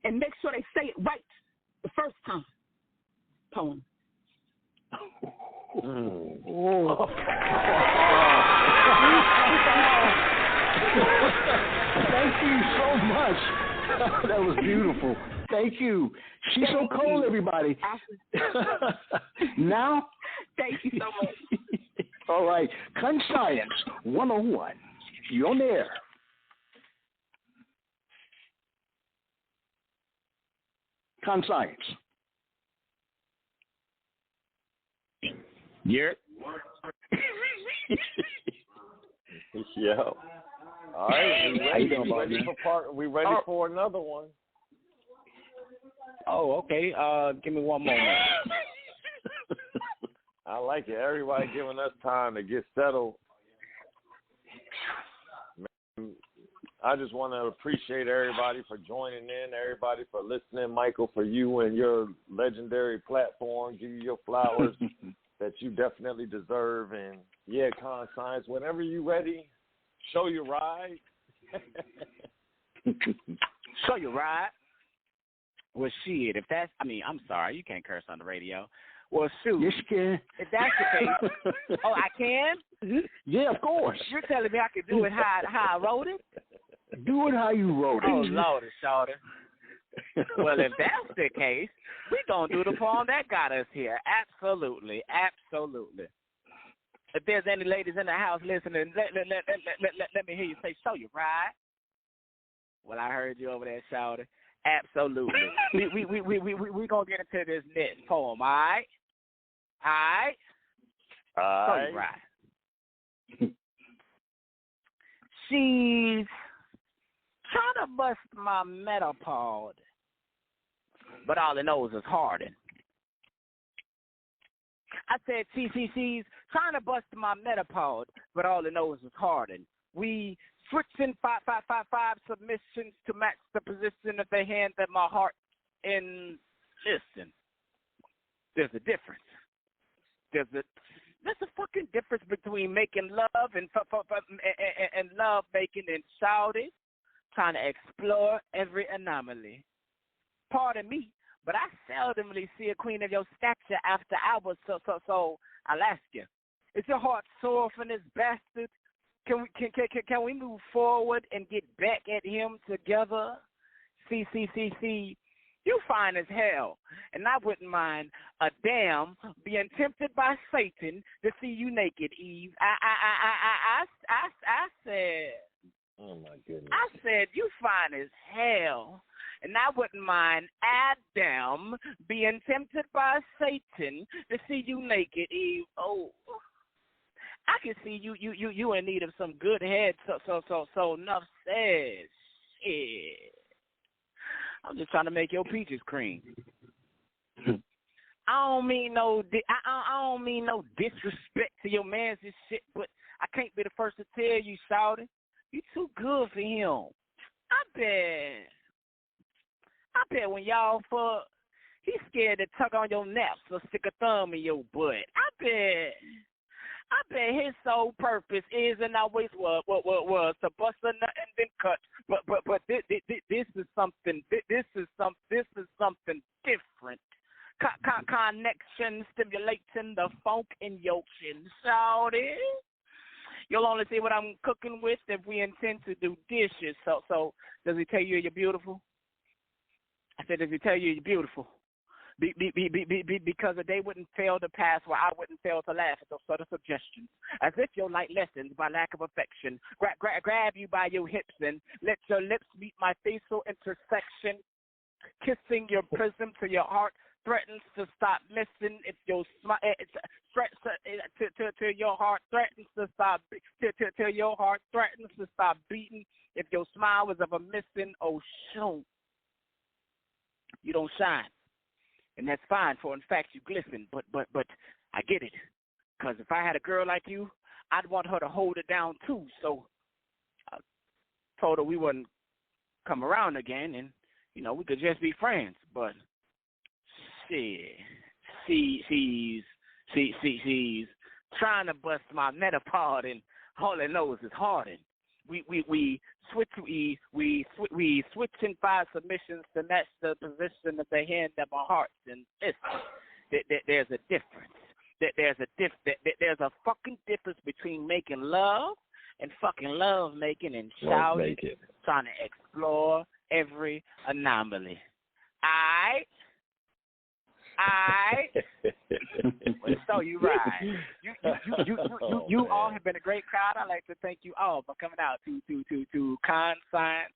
And make sure they say it right the first time. Poem. Oh. Thank you so much. That was beautiful. Thank you. She's so cold, everybody. Now? Thank you so much. All right. Conscience 101. You're on there. Conscience. Yeah. Yo. All right. We ready for another one. Oh, okay. Give me one moment. I like it. Everybody giving us time to get settled. Man, I just want to appreciate everybody for joining in, everybody for listening, Michael, for you and your legendary platform. Give you your flowers that you definitely deserve. And, yeah, Conscience, whenever you're ready, show your ride. Show your ride. Well, shit, if that's, I'm sorry, you can't curse on the radio. Well, shoot. Yes, you can. If that's the case. Oh, I can? Yeah, of course. You're telling me I can do it how I wrote it? Do it how you wrote it. Oh, Lordy, shorty. Well, if that's the case, we're going to do the poem that got us here. Absolutely. Absolutely. If there's any ladies in the house listening, let me hear you say, show you, right? Well, I heard you over there, shorty. Absolutely. we gonna get into this next poem, all right? All right. Right. She's trying to bust my metapod, but all it knows is hardened. I said she's trying to bust my metapod, but all it knows is hardened. We switching 5-5-5-5 submissions to match the position of the hand that my heart in. Listen, there's a difference. There's a fucking difference between making love and love making and shouting, trying to explore every anomaly. Pardon me, but I seldomly see a queen of your stature after hours. So I'll ask you, is your heart sore from this bastard? Can we move forward and get back at him together? See, you fine as hell, and I wouldn't mind a damn being tempted by Satan to see you naked, Eve. I said, oh my goodness. I said you fine as hell, and I wouldn't mind Adam being tempted by Satan to see you naked, Eve. Oh. I can see you in need of some good head, so enough said. Shit. I'm just trying to make your peaches cream. I don't mean no disrespect to your man's and shit, but I can't be the first to tell you, shouty, you too good for him. I bet when y'all fuck, he's scared to tug on your naps or stick a thumb in your butt. I bet his sole purpose is and always was to bust a nut and then cut. But this is something. This is something different. Connection stimulating the funk in your chin, shawty. You'll only see what I'm cooking with if we intend to do dishes. So does he tell you you're beautiful? I said, does he tell you you're beautiful? Because they wouldn't fail to pass where I wouldn't fail to laugh at those sort of suggestions. As if your light lessens by lack of affection. Grab you by your hips and let your lips meet my facial intersection. Kissing your prism to your heart threatens to stop missing. If your smile to your heart threatens to stop to your heart threatens to stop beating. If your smile was ever missing, oh shoot, you don't shine. And that's fine, for in fact you glisten. But I get it, because if I had a girl like you, I'd want her to hold it down too. So I told her we wouldn't come around again, and we could just be friends. But she's trying to bust my net apart, and all it knows is hardened. We switching 5 submissions to match the position of the hand at my heart. And listen, there's a difference. There's a fucking difference between making love and fucking love making and shouting, trying to explore every anomaly. So you right. You all have been a great crowd. I'd like to thank you all for coming out to Con-Science.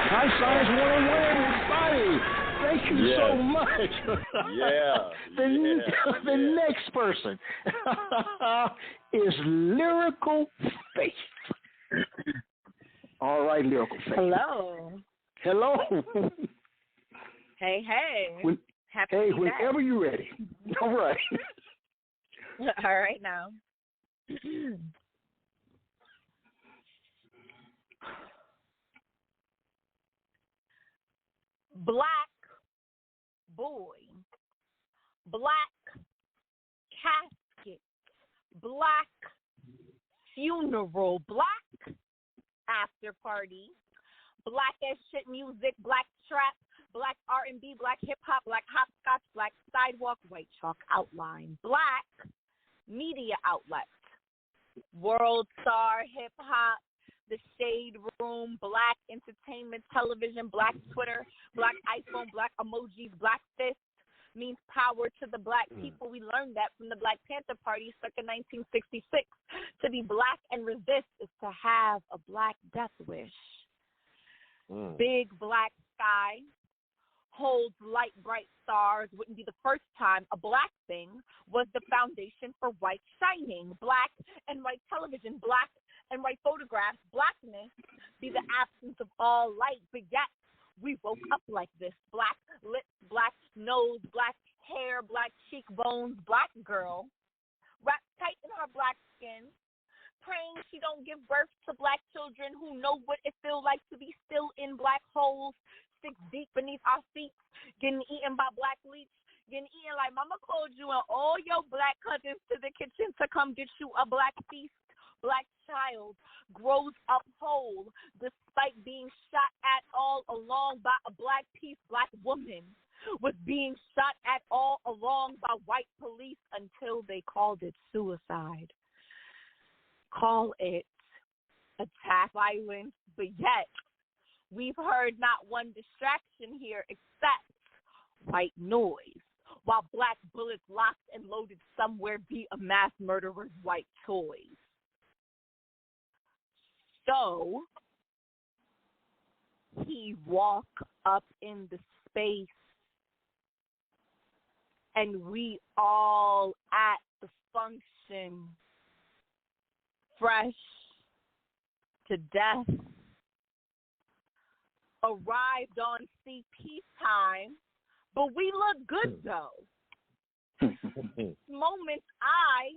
Con-Science 101, everybody. Thank you so much. The next person is Lyrical Faith. All right, Lyrical Faith. Hello. Hey. Hey, whenever you're ready. All right. All right now. Black boy, black casket, black funeral, black after party, black as shit music, black trap, black R&B, black hip-hop, black hopscotch, black sidewalk, white chalk outline, black media outlets, World Star, hip-hop, The Shade Room, black entertainment television, black Twitter, black iPhone, black emojis, black fist means power to the black people. We learned that from the Black Panther Party circa 1966. To be black and resist is to have a black death wish. Big black sky holds light, bright stars. Wouldn't be the first time a black thing was the foundation for white shining. Black and white television, black and white photographs, blackness be the absence of all light. But yet we woke up like this. Black lips, black nose, black hair, black cheekbones, black girl wrapped tight in her black skin, praying she don't give birth to black children who know what it feels like to be still in black holes, 6 deep beneath our feet, getting eaten by black leech, getting eaten like mama called you and all your black cousins to the kitchen to come get you a black feast. Black child grows up whole despite being shot at all along by a black piece. Black woman was being shot at all along by white police until they called it suicide. Call it attack violence, but yet we've heard not one distraction here except white noise, while black bullets locked and loaded somewhere be a mass murderer's white toys. So he walk up in the space and we all at the function, fresh to death, arrived on CP time, but we look good though. Moment I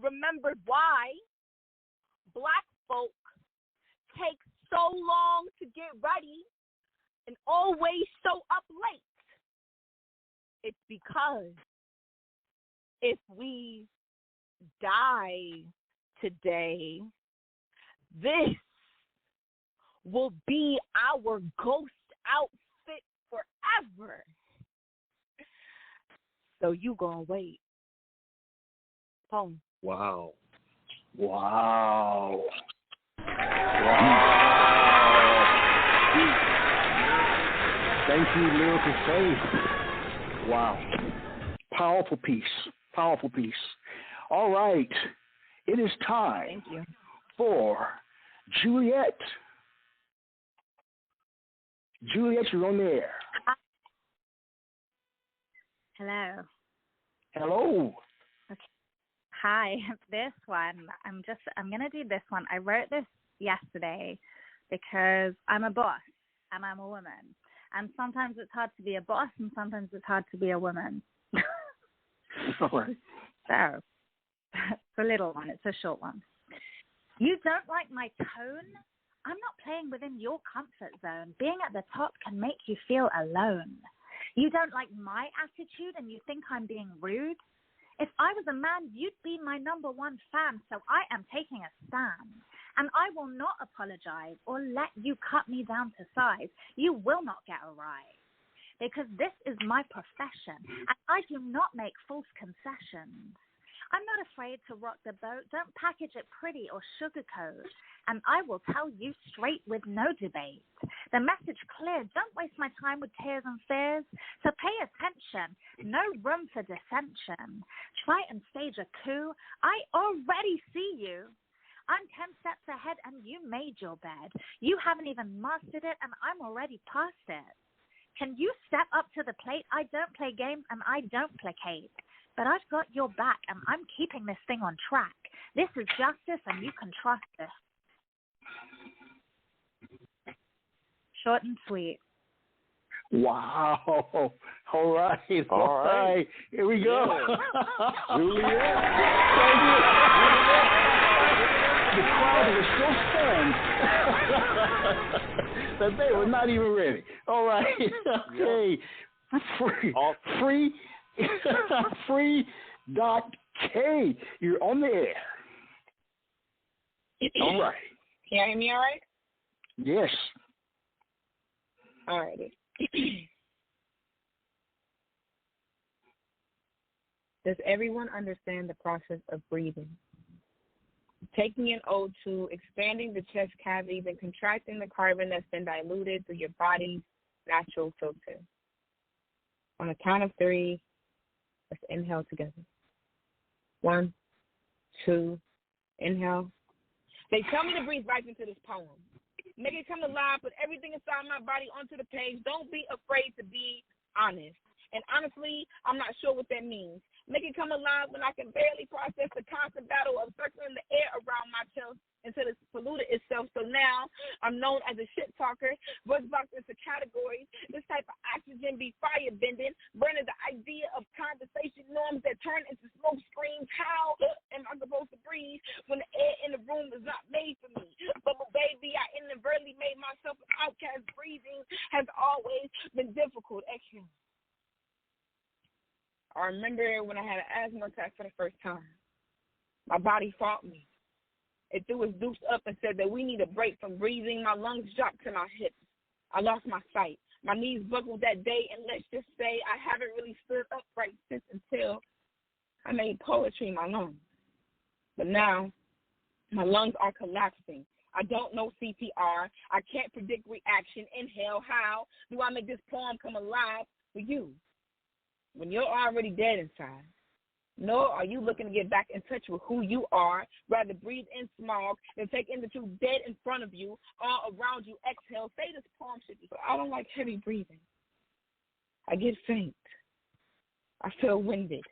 remembered why black folk take so long to get ready and always show up late. It's because if we die today, this will be our ghost outfit forever. So you gonna wait poem. Wow. Wow. Thank you, Lyrical Faith. Wow. Powerful piece. Powerful piece. All right. It is time Thank you. for Juliet. Juliet, you're on the air. Hello. Hello. Hi. This one, I'm gonna do this one. I wrote this yesterday because I'm a boss and I'm a woman. And sometimes it's hard to be a boss and sometimes it's hard to be a woman. All right. So, it's a little one. It's a short one. You don't like my tone? I'm not playing within your comfort zone. Being at the top can make you feel alone. You don't like my attitude and you think I'm being rude? If I was a man, you'd be my number one fan, so I am taking a stand. And I will not apologize or let you cut me down to size. You will not get a rise. Because this is my profession, and I do not make false concessions. I'm not afraid to rock the boat. Don't package it pretty or sugarcoat. And I will tell you straight with no debate. The message clear. Don't waste my time with tears and fears. So pay attention. No room for dissension. Try and stage a coup. I already see you. I'm 10 steps ahead and you made your bed. You haven't even mastered it and I'm already past it. Can you step up to the plate? I don't play games and I don't placate. But I've got your back and I'm keeping this thing on track. This is justice and you can trust this. Short and sweet. Wow. All right. All right. Here we go. Yeah. Juliet. The crowd was so stunned that they were not even ready. All right. Okay. Free. Free.K. You're on the air. All right. Can you hear me all right? Yes. All righty. Does everyone understand the process of breathing? Taking in O2, expanding the chest cavities, and contracting the carbon that's been diluted through your body's natural filter. On a count of 3, let's inhale together. 1, 2, inhale. They tell me to breathe right into this poem. Make it come alive, put everything inside my body onto the page. Don't be afraid to be honest. And honestly, I'm not sure what that means. Make it come alive when I can barely process the constant battle of circling the air around my chest until it's polluted itself. So now I'm known as a shit talker, voice boxed into categories. This type of oxygen be fire bending, burning the idea of conversation norms that turn into smoke screens. How am I supposed to breathe when the air in the room is not made for me? But baby, I inadvertently made myself an outcast. Breathing has always been difficult. Exhale. I remember when I had an asthma attack for the first time. My body fought me. It threw its dukes up and said that we need a break from breathing. My lungs dropped to my hips. I lost my sight. My knees buckled that day, and let's just say I haven't really stood upright since until I made poetry my lungs. But now, my lungs are collapsing. I don't know CPR. I can't predict reaction. Inhale. How do I make this poem come alive for you when you're already dead inside? Nor are you looking to get back in touch with who you are. Rather breathe in smog than take in the truth dead in front of you, all around you. Exhale. Say this poem should be. I don't like heavy breathing. I get faint. I feel winded.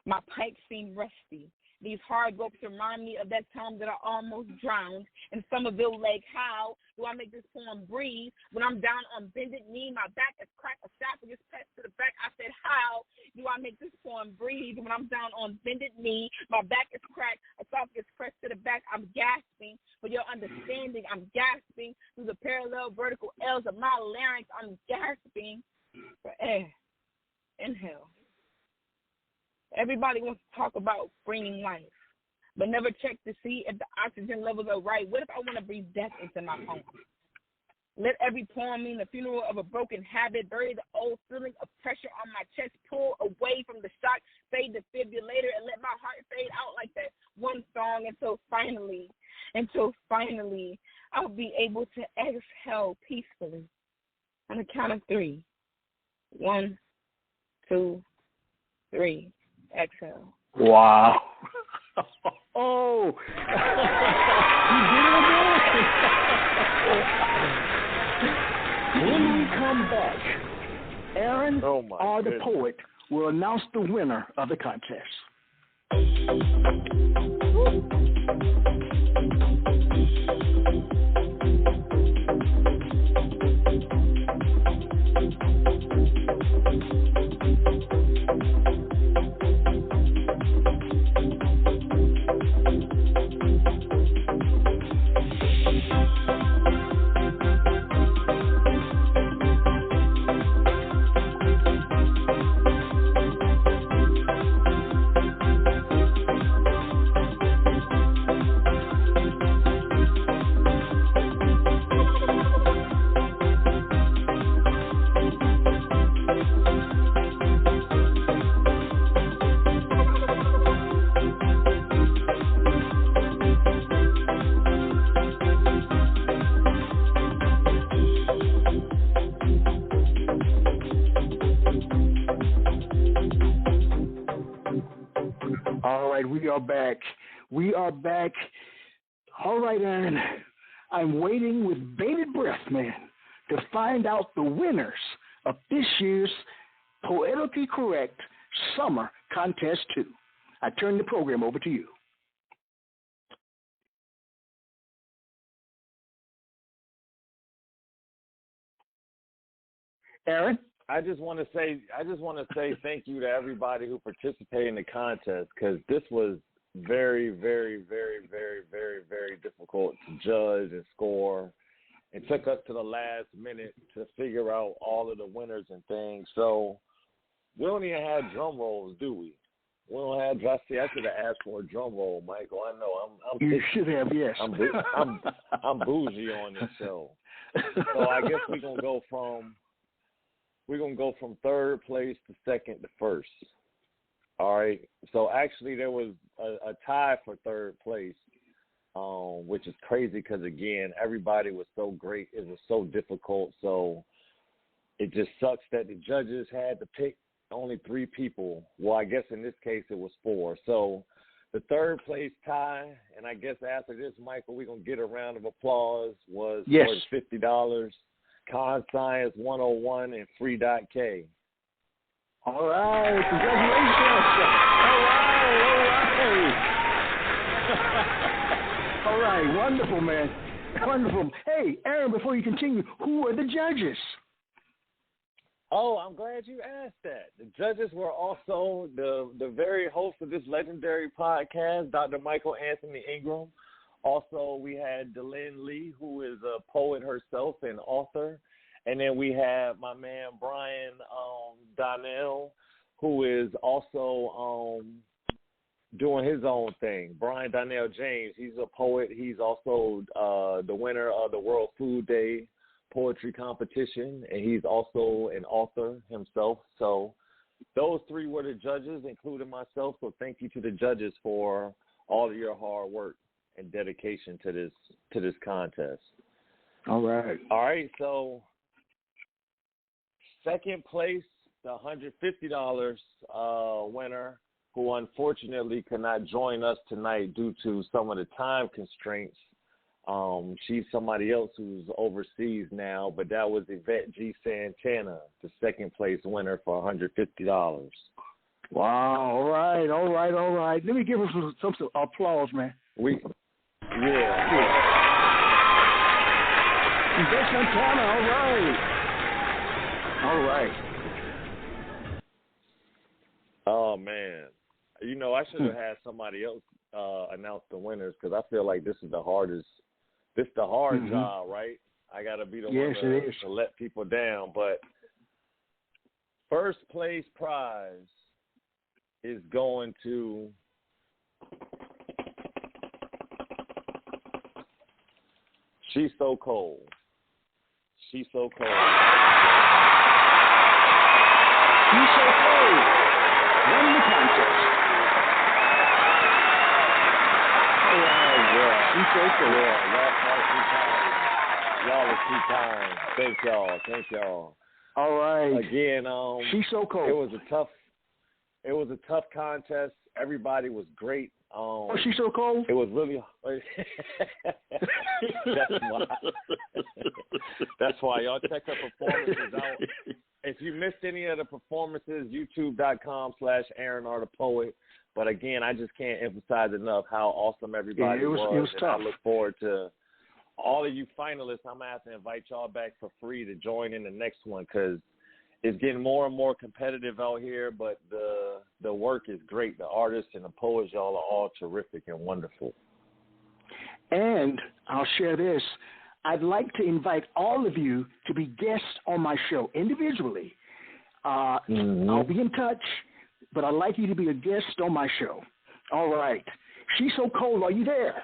My pipes seem rusty. These hard ropes remind me of that time that I almost drowned in Somerville Lake. How do I make this poem breathe when I'm down on bended knee? My back is cracked, esophagus pressed to the back. I said, how do I make this poem breathe when I'm down on bended knee? My back is cracked, esophagus pressed to the back. I'm gasping for your understanding. I'm gasping through the parallel vertical L's of my larynx. I'm gasping for air. Inhale. Everybody wants to talk about bringing life, but never check to see if the oxygen levels are right. What if I want to breathe death into my home? Let every poem mean the funeral of a broken habit. Bury the old feeling of pressure on my chest. Pull away from the shock. Fade defibrillator and let my heart fade out like that one song until finally, I'll be able to exhale peacefully. On the count of 3. 1, 2, 3. Exhale. Wow. Oh. You did it again. When we come back, Aaron or the poet will announce the winner of the contest. All right, we are back. All right, Aaron. I'm waiting with bated breath, man, to find out the winners of this year's Poetically Correct Summer Contest 2. I turn the program over to you. Aaron? I just want to say thank you to everybody who participated in the contest, because this was very, very, very, very, very, very difficult to judge and score. It took us to the last minute to figure out all of the winners and things. So we don't even have drum rolls, do we? We don't have. I should have asked for a drum roll, Michael. I know. You should have, yes. I'm bougie on this show. So I guess we're gonna go from third place to second to first. All right. So actually, there was a tie for third place, which is crazy because, again, everybody was so great. It was so difficult. So it just sucks that the judges had to pick only 3 people. Well, I guess in this case it was 4. So the third place tie, and I guess after this, Michael, we're going to get a round of applause, was worth $50. Con Science 101 and Free.K. All right, congratulations. All right, wonderful, man. Wonderful. Hey, Aaron, before you continue, who are the judges? Oh, I'm glad you asked that. The judges were also the very host of this legendary podcast, Dr. Michael Anthony Ingram. Also, we had Delyn Lee, who is a poet herself and author. And then we have my man Brian Donnell, who is also doing his own thing. Brian Donnell James, he's a poet. He's also the winner of the World Food Day poetry competition, and he's also an author himself. So those 3 were the judges, including myself. So thank you to the judges for all of your hard work and dedication to this contest. All right. So second place, the $150 winner, who unfortunately could not join us tonight due to some of the time constraints. She's somebody else who's overseas now, but that was Yvette G. Santana, the second place winner for $150. Wow. All right. Let me give her some applause, man. Yvette Santana, all right. Oh, man. You know, I should have had somebody else announce the winners, because I feel like this is the hardest. This is the hard job, right? I got to be the one to let people down. But first place prize is going to She's So Cold. She's So Cold. She's So Cold. Won the contest. All right. Yeah. She's So Cold. Yeah, y'all are too kind. Thank y'all. All right. Again, She's So Cold. It was a tough contest. Everybody was great. She's So Cold? It was really That's why y'all check her performances out. If you missed any of the performances, youtube.com/Aaron R. the Poet. But again, I just can't emphasize enough how awesome everybody was. It was tough. I look forward to all of you finalists. I'm going to have to invite y'all back for free to join in the next one because it's getting more and more competitive out here, but the work is great. The artists and the poets, y'all are all terrific and wonderful. And I'll share this. I'd like to invite all of you to be guests on my show individually. I'll be in touch, but I'd like you to be a guest on my show. All right. She's So Cold. Are you there?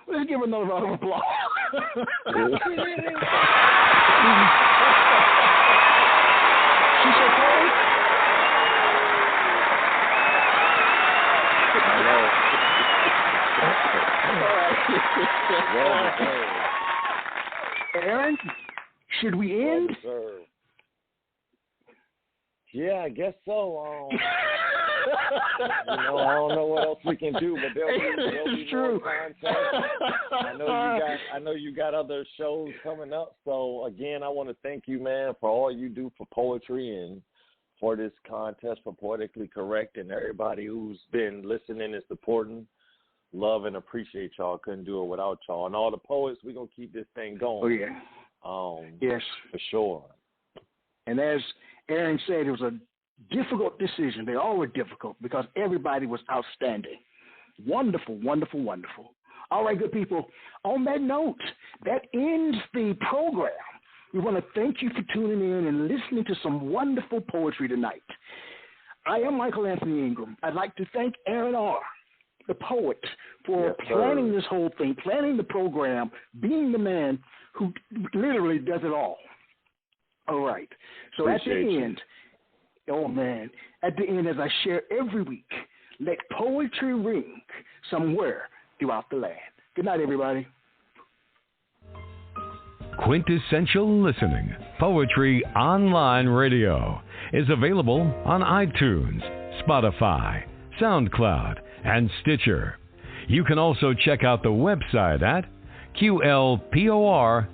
Let's give her another round of applause. She's So Cold? Aaron, should we end? Yeah, I guess so. I don't know what else we can do, but there'll be true. more content. I know you got other shows coming up. So again, I want to thank you, man, for all you do for poetry and for this contest for Poetically Correct, and everybody who's been listening and supporting. Love and appreciate y'all. Couldn't do it without y'all. And all the poets, we're going to keep this thing going. Oh, yeah. Yes. For sure. And as Aaron said, it was a difficult decision. They all were difficult because everybody was outstanding. Wonderful, wonderful, wonderful. All right, good people. On that note, that ends the program. We want to thank you for tuning in and listening to some wonderful poetry tonight. I am Michael Anthony Ingram. I'd like to thank Aaron R., the poet, for planning this whole thing, planning the program, being the man who literally does it all. All right. So Appreciate at the you. end, at the end, as I share every week, let poetry ring somewhere throughout the land. Good night, everybody. Quintessential Listening, Poetry Online Radio, is available on iTunes, Spotify, SoundCloud, and Stitcher. You can also check out the website at QLPOR.com.